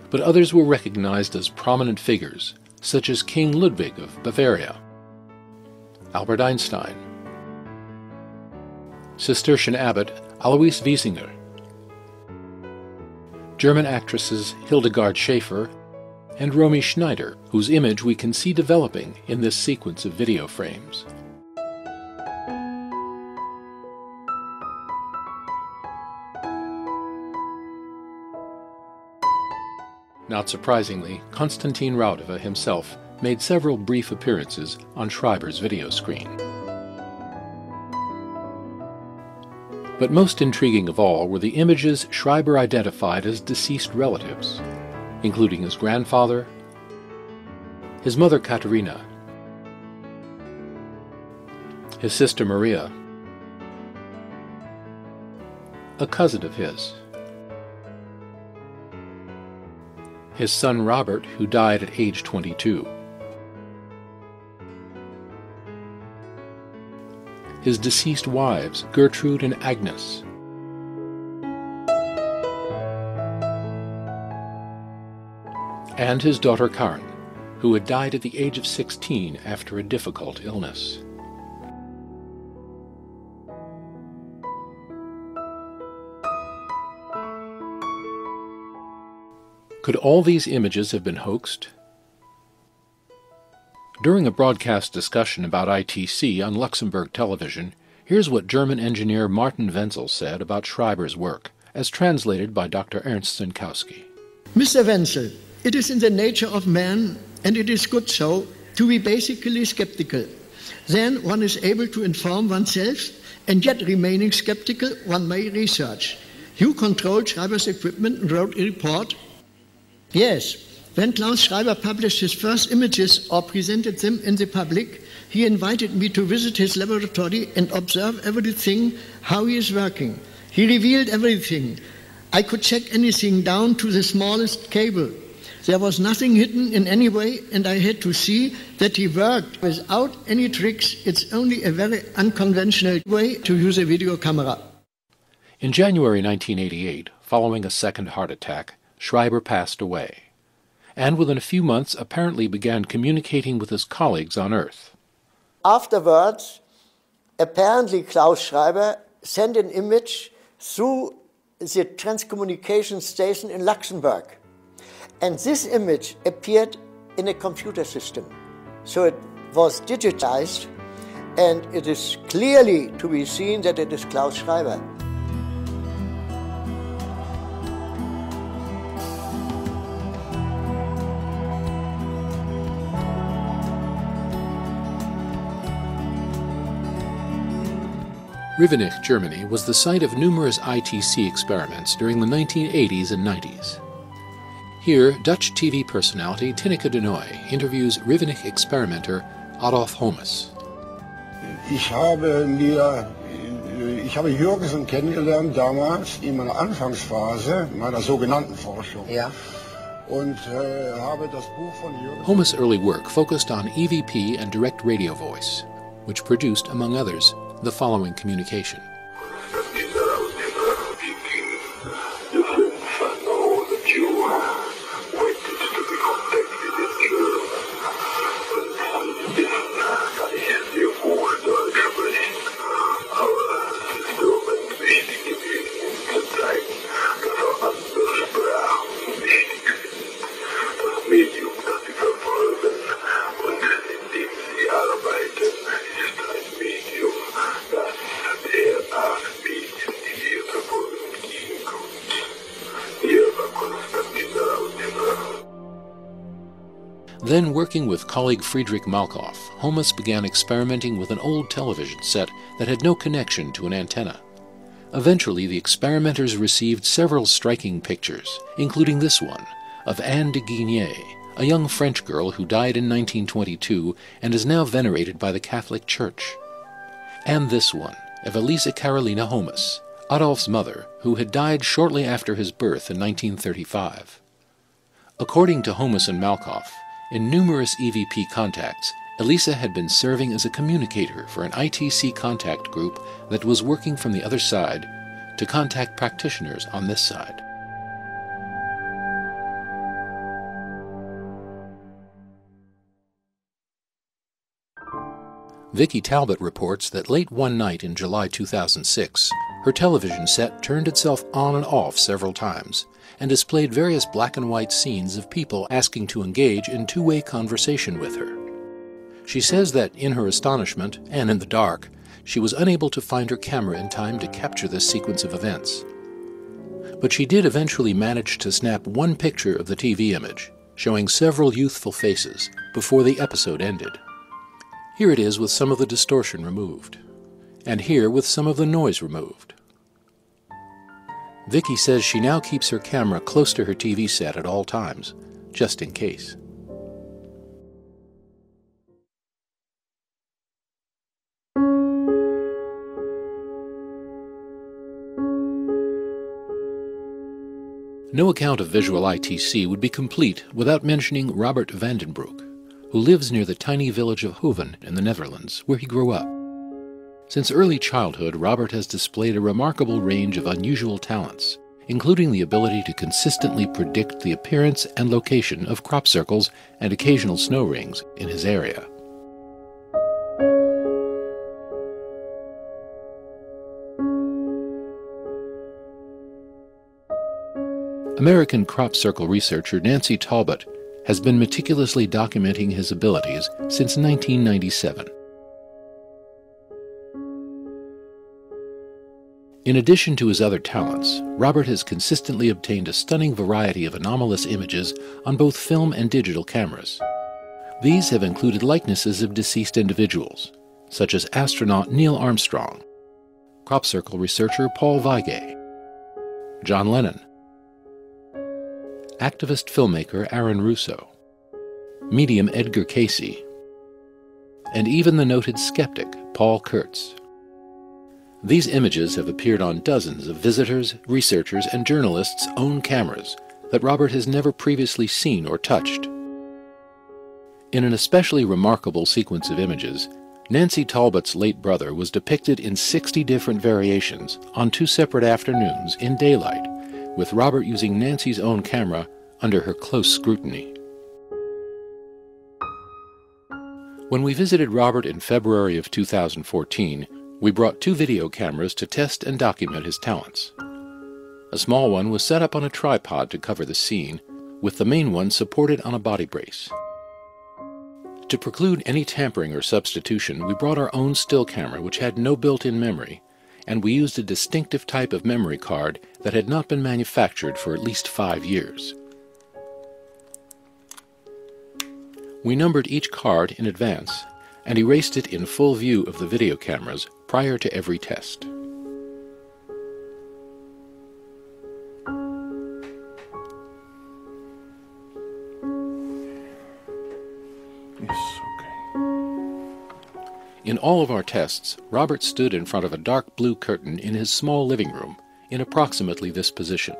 but others were recognized as prominent figures, such as King Ludwig of Bavaria, Albert Einstein, Cistercian abbot Alois Wiesinger, German actresses Hildegard Schaefer and Romy Schneider, whose image we can see developing in this sequence of video frames. Not surprisingly, Konstantin Raudova himself made several brief appearances on Schreiber's video screen. But most intriguing of all were the images Schreiber identified as deceased relatives, including his grandfather, his mother Katerina, his sister Maria, a cousin of his son Robert, who died at age 22, his deceased wives Gertrude and Agnes, and his daughter Karen, who had died at the age of 16 after a difficult illness. Could all these images have been hoaxed? During a broadcast discussion about ITC on Luxembourg television, here's what German engineer Martin Wenzel said about Schreiber's work, as translated by Dr. Ernst Zinkowski. Mr. Wenzel, it is in the nature of man, and it is good so, to be basically skeptical. Then one is able to inform oneself, and yet remaining skeptical, one may research. You controlled Schreiber's equipment and wrote a report. Yes, when Klaus Schreiber published his first images or presented them in the public, he invited me to visit his laboratory and observe everything, how he is working. He revealed everything. I could check anything down to the smallest cable. There was nothing hidden in any way, and I had to see that he worked without any tricks. It's only a very unconventional way to use a video camera. In January 1988, following a second heart attack, Schreiber passed away, and within a few months apparently began communicating with his colleagues on Earth. Afterwards, apparently Klaus Schreiber sent an image through the transkomunication station in Luxembourg. And this image appeared in a computer system. So it was digitized, and it is clearly to be seen that it is Klaus Schreiber. Rivenich, Germany, was the site of numerous ITC experiments during the 1980s and 90s. Here, Dutch TV personality Tineke de Nooi interviews Rivnich-experimenter Adolf Homus. Ich habe Jürgensen kennengelernt damals in meiner Anfangsphase meiner sogenannten Forschung. Ja. Und habe das Buch von Jürgensen... Homus' early work focused on EVP and direct radio voice, which produced, among others, the following communication. Then, working with colleague Friedrich Malkoff, Homus began experimenting with an old television set that had no connection to an antenna. Eventually, the experimenters received several striking pictures, including this one, of Anne de Guigné, a young French girl who died in 1922 and is now venerated by the Catholic Church. And this one, of Elisa Carolina Homus, Adolf's mother, who had died shortly after his birth in 1935. According to Homus and Malkoff, in numerous EVP contacts, Elisa had been serving as a communicator for an ITC contact group that was working from the other side to contact practitioners on this side. Vicky Talbot reports that late one night in July 2006, her television set turned itself on and off several times and displayed various black and white scenes of people asking to engage in two-way conversation with her. She says that, in her astonishment and in the dark, she was unable to find her camera in time to capture this sequence of events. But she did eventually manage to snap one picture of the TV image, showing several youthful faces, before the episode ended. Here it is with some of the distortion removed, and here with some of the noise removed. Vicky says she now keeps her camera close to her TV set at all times, just in case. No account of visual ITC would be complete without mentioning Robert Vandenbroek, who lives near the tiny village of Hoven in the Netherlands, where he grew up. Since early childhood, Robert has displayed a remarkable range of unusual talents, including the ability to consistently predict the appearance and location of crop circles and occasional snow rings in his area. American crop circle researcher Nancy Talbot has been meticulously documenting his abilities since 1997. In addition to his other talents, Robert has consistently obtained a stunning variety of anomalous images on both film and digital cameras. These have included likenesses of deceased individuals, such as astronaut Neil Armstrong, crop circle researcher Paul Weige, John Lennon, activist filmmaker Aaron Russo, medium Edgar Casey, and even the noted skeptic Paul Kurtz. These images have appeared on dozens of visitors, researchers, and journalists' own cameras that Robert has never previously seen or touched. In an especially remarkable sequence of images, Nancy Talbot's late brother was depicted in 60 different variations on 2 separate afternoons in daylight, with Robert using Nancy's own camera under her close scrutiny. When we visited Robert in February of 2014, we brought 2 video cameras to test and document his talents. A small one was set up on a tripod to cover the scene, with the main one supported on a body brace. To preclude any tampering or substitution, we brought our own still camera, which had no built-in memory, and we used a distinctive type of memory card that had not been manufactured for at least 5 years. We numbered each card in advance and erased it in full view of the video cameras prior to every test. In all of our tests, Robert stood in front of a dark blue curtain in his small living room, in approximately this position.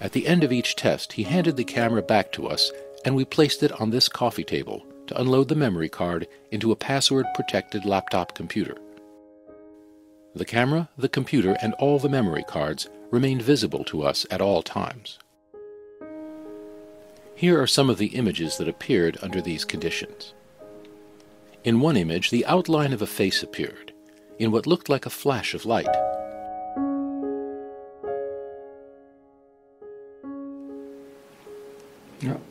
At the end of each test, he handed the camera back to us, and we placed it on this coffee table to unload the memory card into a password-protected laptop computer. The camera, the computer, and all the memory cards remained visible to us at all times. Here are some of the images that appeared under these conditions. In one image, the outline of a face appeared, in what looked like a flash of light.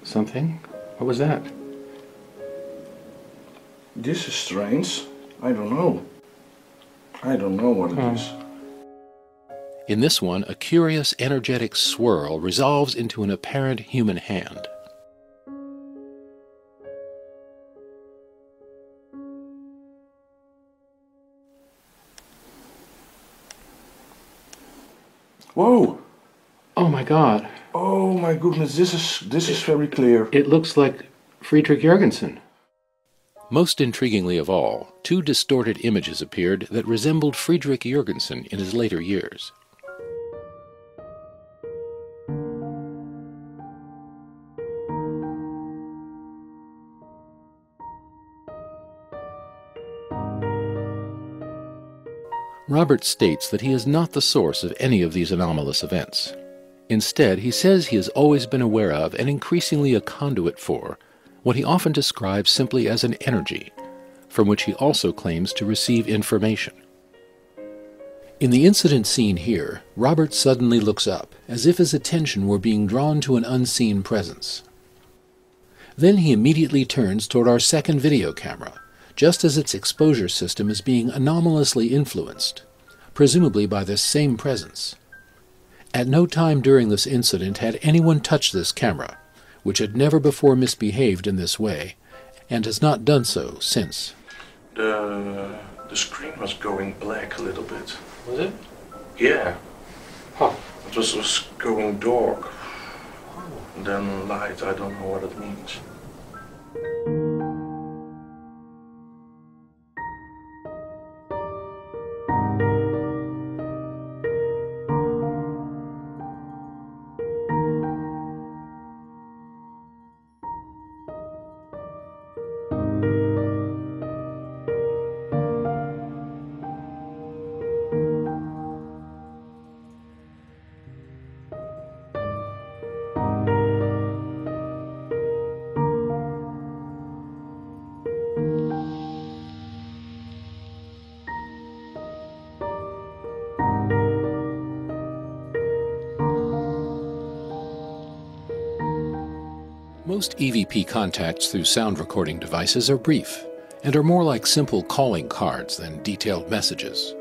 Something? What was that? This is strange. I don't know. I don't know what it is. In this one, a curious, energetic swirl resolves into an apparent human hand. Whoa! Oh my God! Oh my goodness! This is very clear. It looks like Friedrich Jürgensen. Most intriguingly of all, two distorted images appeared that resembled Friedrich Jürgensen in his later years. Robert states that he is not the source of any of these anomalous events. Instead, he says he has always been aware of, and increasingly a conduit for, what he often describes simply as an energy, from which he also claims to receive information. In the incident seen here, Robert suddenly looks up, as if his attention were being drawn to an unseen presence. Then he immediately turns toward our second video camera, just as its exposure system is being anomalously influenced, presumably by this same presence. At no time during this incident had anyone touched this camera, which had never before misbehaved in this way, and has not done so since. The screen was going black a little bit. Was it? Yeah. Huh. It was going dark. And then light, I don't know what it means. Most EVP contacts through sound recording devices are brief, and are more like simple calling cards than detailed messages.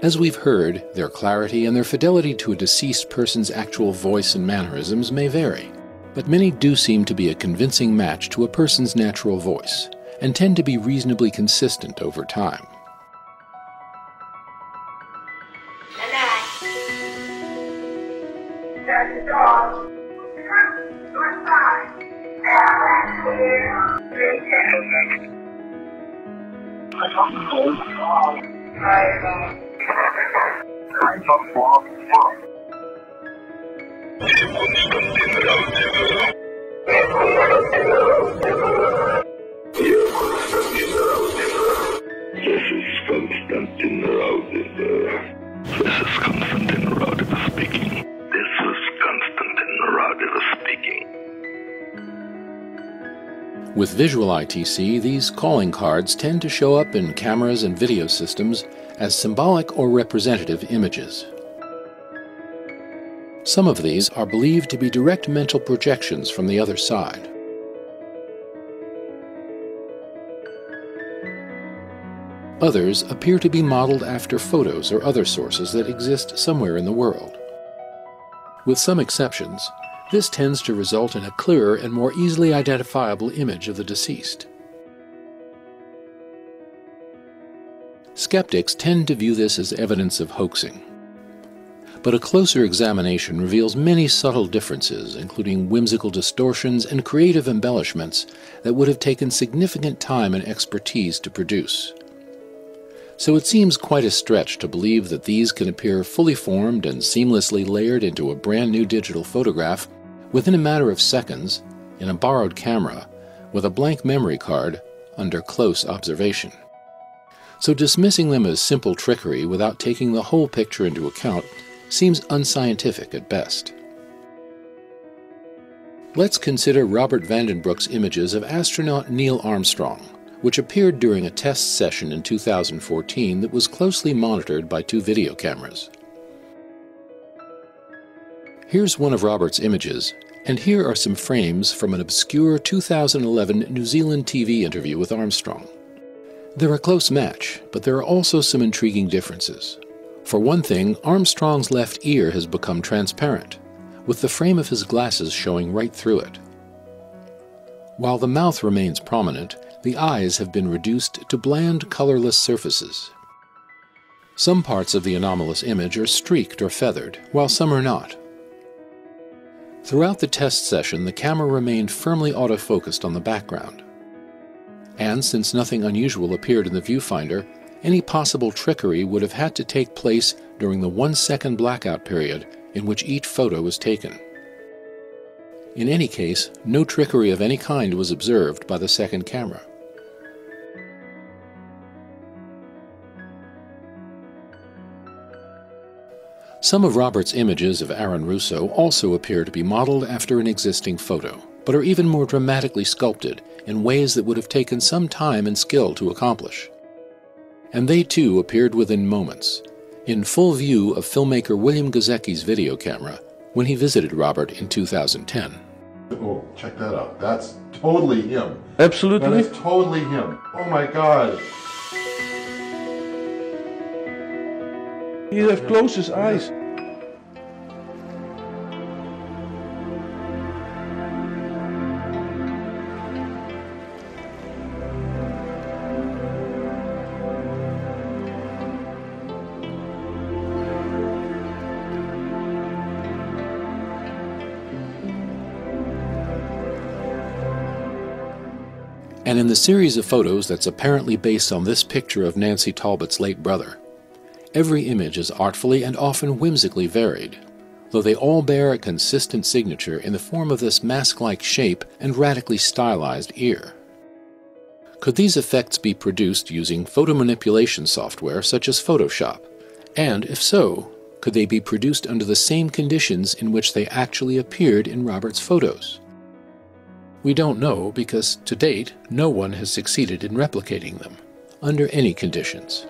As we've heard, their clarity and their fidelity to a deceased person's actual voice and mannerisms may vary, but many do seem to be a convincing match to a person's natural voice, and tend to be reasonably consistent over time. With visual ITC, these calling cards tend to show up in cameras and video systems as symbolic or representative images. Some of these are believed to be direct mental projections from the other side. Others appear to be modeled after photos or other sources that exist somewhere in the world. With some exceptions, this tends to result in a clearer and more easily identifiable image of the deceased. Skeptics tend to view this as evidence of hoaxing, But a closer examination reveals many subtle differences, including whimsical distortions and creative embellishments that would have taken significant time and expertise to produce. So it seems quite a stretch to believe that these can appear fully formed and seamlessly layered into a brand new digital photograph within a matter of seconds, in a borrowed camera, with a blank memory card, under close observation. So dismissing them as simple trickery without taking the whole picture into account seems unscientific at best. Let's consider Robert Vandenbroek's images of astronaut Neil Armstrong, which appeared during a test session in 2014 that was closely monitored by 2 video cameras. Here's one of Robert's images, and here are some frames from an obscure 2011 New Zealand TV interview with Armstrong. They're a close match, but there are also some intriguing differences. For one thing, Armstrong's left ear has become transparent, with the frame of his glasses showing right through it. While the mouth remains prominent, the eyes have been reduced to bland, colorless surfaces. Some parts of the anomalous image are streaked or feathered, while some are not. Throughout the test session, the camera remained firmly autofocused on the background. And since nothing unusual appeared in the viewfinder, any possible trickery would have had to take place during the 1-second blackout period in which each photo was taken. In any case, no trickery of any kind was observed by the second camera. Some of Robert's images of Aaron Russo also appear to be modeled after an existing photo, but are even more dramatically sculpted in ways that would have taken some time and skill to accomplish. And they too appeared within moments, in full view of filmmaker William Gozecki's video camera when he visited Robert in 2010. Oh, check that out. That's totally him. Absolutely. That is totally him. Oh my God. He has closed his eyes. And in the series of photos that's apparently based on this picture of Nancy Talbot's late brother, every image is artfully and often whimsically varied, though they all bear a consistent signature in the form of this mask-like shape and radically stylized ear. Could these effects be produced using photo manipulation software such as Photoshop? And if so, could they be produced under the same conditions in which they actually appeared in Robert's photos? We don't know because, to date, no one has succeeded in replicating them, under any conditions.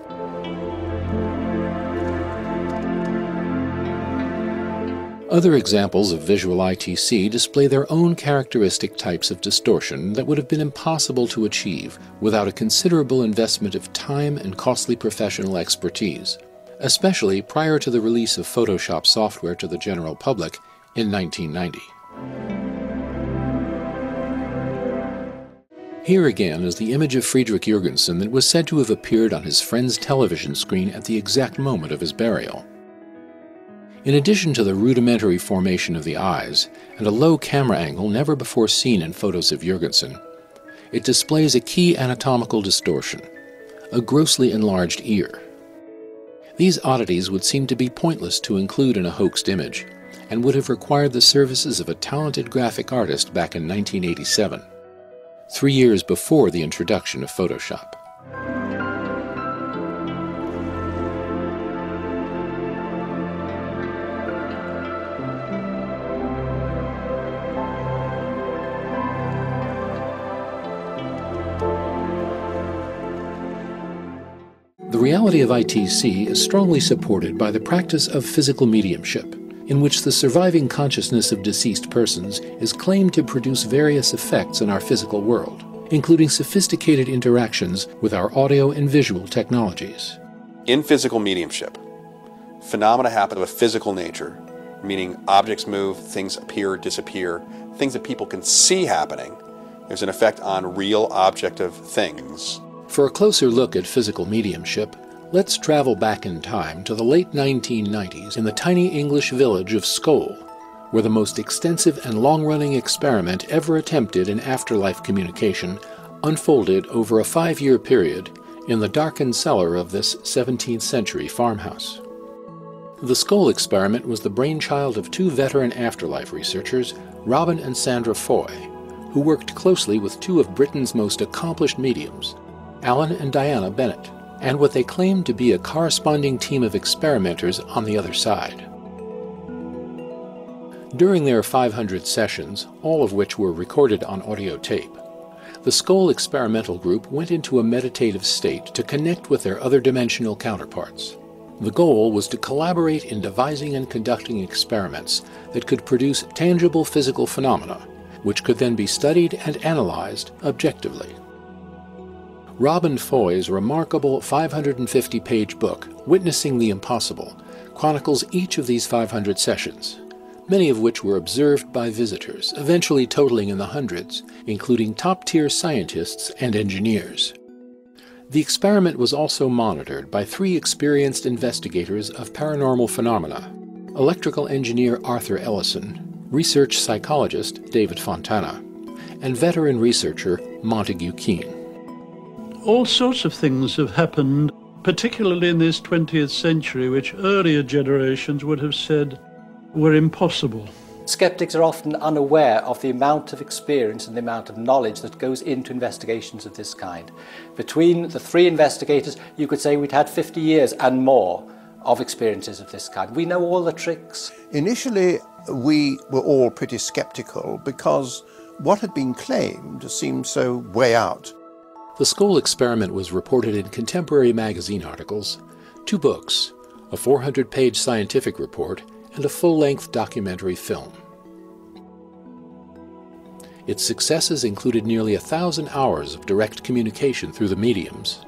Other examples of visual ITC display their own characteristic types of distortion that would have been impossible to achieve without a considerable investment of time and costly professional expertise, especially prior to the release of Photoshop software to the general public in 1990. Here again is the image of Friedrich Jürgensen that was said to have appeared on his friend's television screen at the exact moment of his burial. In addition to the rudimentary formation of the eyes and a low camera angle never before seen in photos of Jürgensen, it displays a key anatomical distortion, a grossly enlarged ear. These oddities would seem to be pointless to include in a hoaxed image and would have required the services of a talented graphic artist back in 1987. 3 years before the introduction of Photoshop. The reality of ITC is strongly supported by the practice of physical mediumship, in which the surviving consciousness of deceased persons is claimed to produce various effects in our physical world, including sophisticated interactions with our audio and visual technologies. In physical mediumship, phenomena happen of a physical nature, meaning objects move, things appear, disappear, things that people can see happening. There's an effect on real objective things. For a closer look at physical mediumship, Let's travel back in time to the late 1990s in the tiny English village of Skål, where the most extensive and long-running experiment ever attempted in afterlife communication unfolded over a 5-year period in the darkened cellar of this 17th century farmhouse. The Skål experiment was the brainchild of 2 veteran afterlife researchers, Robin and Sandra Foy, who worked closely with 2 of Britain's most accomplished mediums, Alan and Diana Bennett, and what they claimed to be a corresponding team of experimenters on the other side. During their 500 sessions, all of which were recorded on audio tape, the Skål experimental group went into a meditative state to connect with their other dimensional counterparts. The goal was to collaborate in devising and conducting experiments that could produce tangible physical phenomena, which could then be studied and analyzed objectively. Robin Foy's remarkable 550-page book, Witnessing the Impossible, chronicles each of these 500 sessions, many of which were observed by visitors, eventually totaling in the hundreds, including top-tier scientists and engineers. The experiment was also monitored by 3 experienced investigators of paranormal phenomena: electrical engineer Arthur Ellison, research psychologist David Fontana, and veteran researcher Montague Keene. All sorts of things have happened, particularly in this 20th century, which earlier generations would have said were impossible. Skeptics are often unaware of the amount of experience and the amount of knowledge that goes into investigations of this kind. Between the 3 investigators, you could say we'd had 50 years and more of experiences of this kind. We know all the tricks. Initially, we were all pretty skeptical because what had been claimed seemed so way out. The Skål experiment was reported in contemporary magazine articles, 2 books, a 400-page scientific report, and a full-length documentary film. Its successes included nearly 1,000 hours of direct communication through the mediums,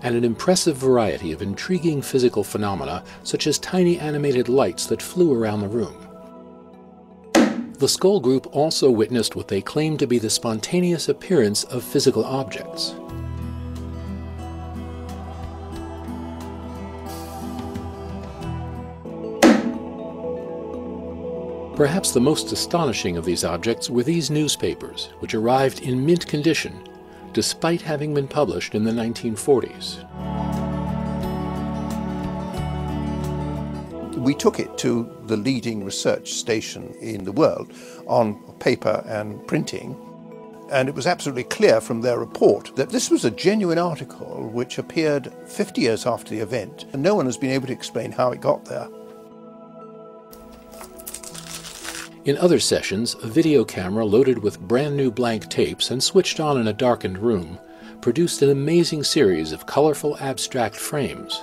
and an impressive variety of intriguing physical phenomena such as tiny animated lights that flew around the room. The Skål group also witnessed what they claimed to be the spontaneous appearance of physical objects. Perhaps the most astonishing of these objects were these newspapers, which arrived in mint condition, despite having been published in the 1940s. We took it to the leading research station in the world on paper and printing, and it was absolutely clear from their report that this was a genuine article which appeared 50 years after the event, and no one has been able to explain how it got there. In other sessions, a video camera loaded with brand new blank tapes and switched on in a darkened room produced an amazing series of colorful abstract frames.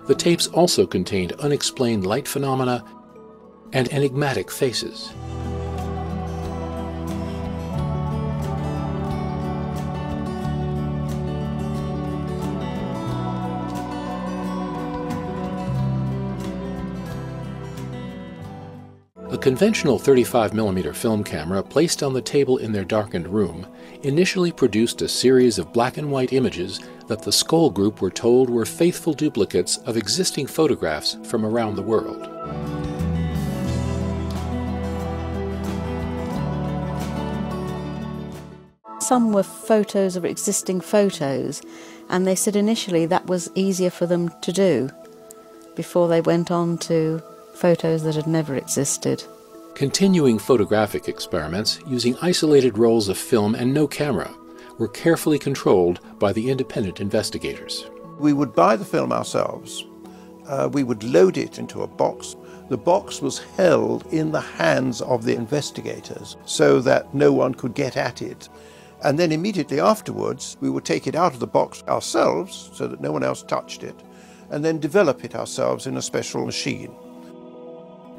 The tapes also contained unexplained light phenomena and enigmatic faces. A conventional 35mm film camera placed on the table in their darkened room initially produced a series of black and white images that the Skål group were told were faithful duplicates of existing photographs from around the world. Some were photos of existing photos, and they said initially that was easier for them to do before they went on to photos that had never existed. Continuing photographic experiments using isolated rolls of film and no camera were carefully controlled by the independent investigators. We would buy the film ourselves. We would load it into a box. The box was held in the hands of the investigators so that no one could get at it. And then immediately afterwards, we would take it out of the box ourselves so that no one else touched it, and then develop it ourselves in a special machine.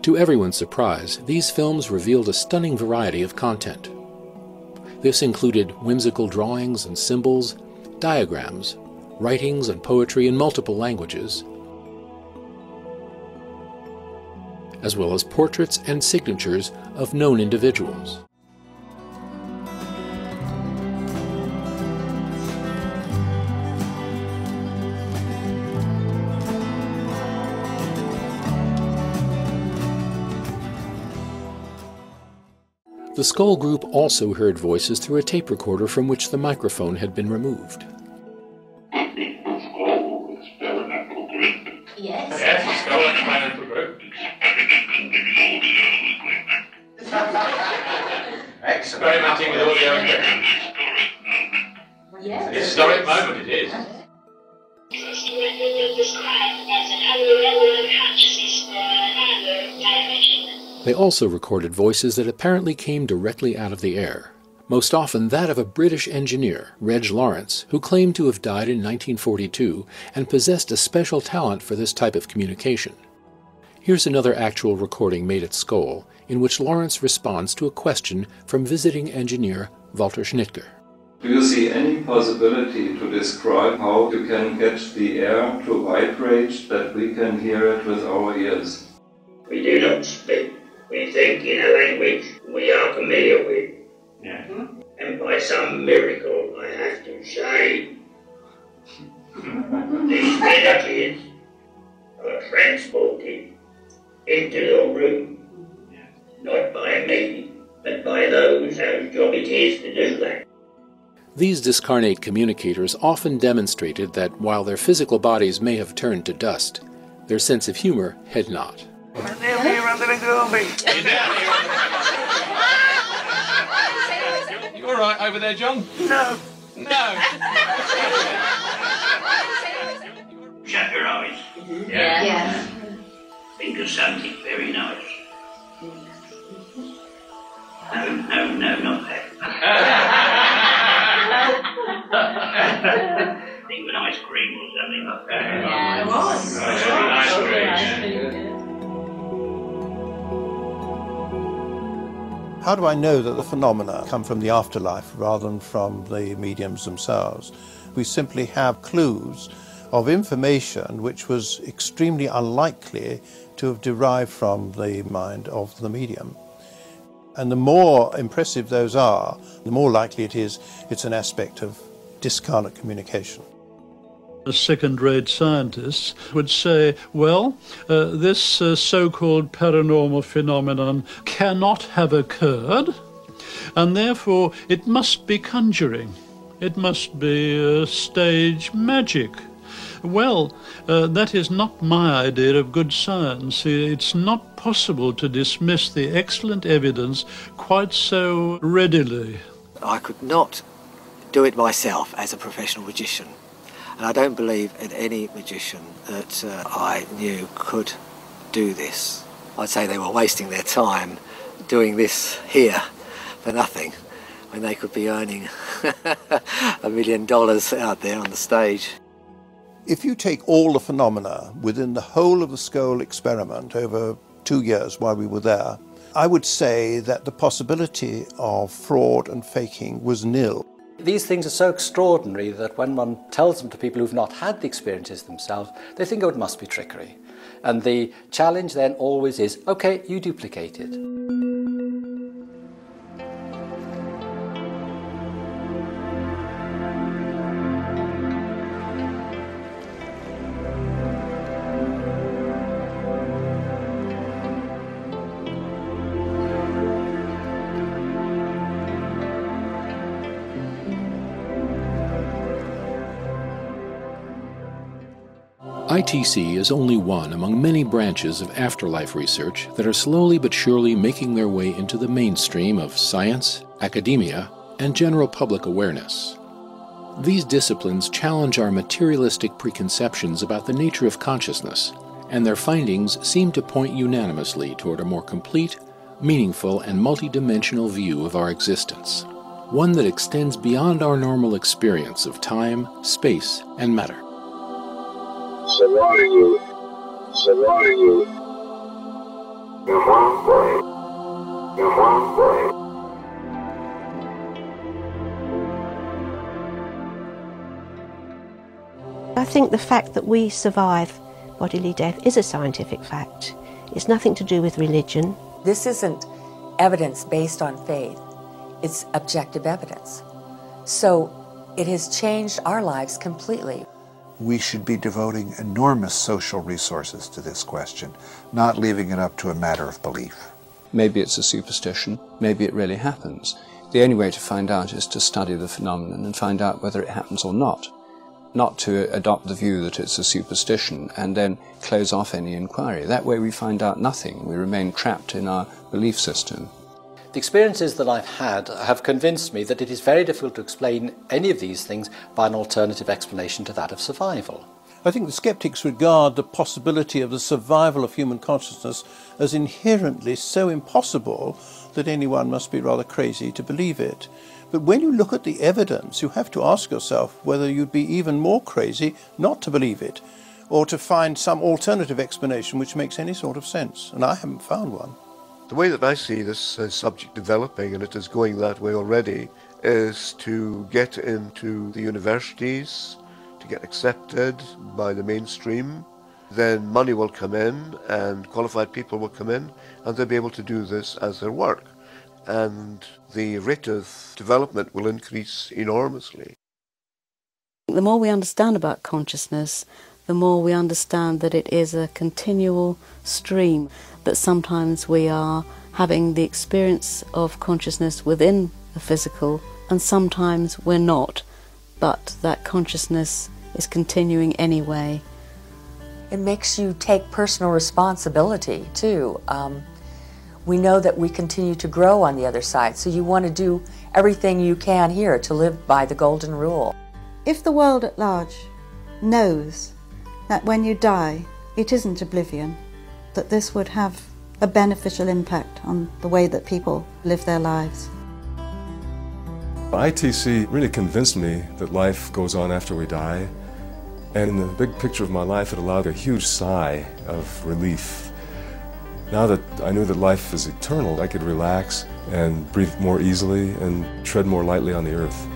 To everyone's surprise, these films revealed a stunning variety of content. This included whimsical drawings and symbols, diagrams, writings and poetry in multiple languages, as well as portraits and signatures of known individuals. The Skull group also heard voices through a tape recorder from which the microphone had been removed. Yes, Skull Experimental Group. Experimenting with audio equipment. Yes. Historic moment it is. First record described as an unreal consciousness or another dimension. They also recorded voices that apparently came directly out of the air, most often that of a British engineer, Reg Lawrence, who claimed to have died in 1942 and possessed a special talent for this type of communication. Here's another actual recording made at Skull, in which Lawrence responds to a question from visiting engineer Walter Schnittger. Do you see any possibility to describe how you can get the air to vibrate that we can hear it with our ears? We do not speak. We think in a language we are familiar with. Yeah. And by some miracle, I have to say, these energies are transported into the room, not by me, but by those whose job it is to do that. These discarnate communicators often demonstrated that while their physical bodies may have turned to dust, their sense of humor had not. You all right over there, John? No. No. Shut your eyes. Yeah. Yes. Think of something very nice. No, not that. Think of an ice cream or something like that. Yeah, it was. Ice cream. How do I know that the phenomena come from the afterlife rather than from the mediums themselves? We simply have clues of information which was extremely unlikely to have derived from the mind of the medium. And the more impressive those are, the more likely it is it's an aspect of discarnate communication. The second-rate scientists would say, well, this so-called paranormal phenomenon cannot have occurred, and therefore it must be conjuring. It must be stage magic. Well, that is not my idea of good science. It's not possible to dismiss the excellent evidence quite so readily. I could not do it myself as a professional magician. And I don't believe in any magician that I knew could do this. I'd say they were wasting their time doing this here for nothing when they could be earning $1 million out there on the stage. If you take all the phenomena within the whole of the Skull experiment over 2 years while we were there, I would say that the possibility of fraud and faking was nil. These things are so extraordinary that when one tells them to people who've not had the experiences themselves, they think, oh, it must be trickery. And the challenge then always is, okay, you duplicate it. ITC is only one among many branches of afterlife research that are slowly but surely making their way into the mainstream of science, academia, and general public awareness. These disciplines challenge our materialistic preconceptions about the nature of consciousness, and their findings seem to point unanimously toward a more complete, meaningful, and multidimensional view of our existence, one that extends beyond our normal experience of time, space, and matter. Scenario. I think the fact that we survive bodily death is a scientific fact. It's nothing to do with religion. This isn't evidence based on faith. It's objective evidence. So it has changed our lives completely. We should be devoting enormous social resources to this question, not leaving it up to a matter of belief. maybe it's a superstition, maybe it really happens. The only way to find out is to study the phenomenon and find out whether it happens or not to adopt the view that it's a superstition and then close off any inquiry. That way we find out nothing. We remain trapped in our belief system. The experiences that I've had have convinced me that it is very difficult to explain any of these things by an alternative explanation to that of survival. I think the skeptics regard the possibility of the survival of human consciousness as inherently so impossible that anyone must be rather crazy to believe it. But when you look at the evidence, you have to ask yourself whether you'd be even more crazy not to believe it, or to find some alternative explanation which makes any sort of sense, and I haven't found one. The way that I see this subject developing, and it is going that way already, is to get into the universities, to get accepted by the mainstream. Then money will come in and qualified people will come in and they'll be able to do this as their work. And the rate of development will increase enormously. The more we understand about consciousness, the more we understand that it is a continual stream, that sometimes we are having the experience of consciousness within the physical and sometimes we're not, but that consciousness is continuing anyway. It makes you take personal responsibility too. We know that we continue to grow on the other side, so you want to do everything you can here to live by the golden rule. If the world at large knows that when you die it isn't oblivion, that this would have a beneficial impact on the way that people live their lives. ITC really convinced me that life goes on after we die, and in the big picture of my life it allowed a huge sigh of relief. Now that I knew that life is eternal, I could relax and breathe more easily and tread more lightly on the earth.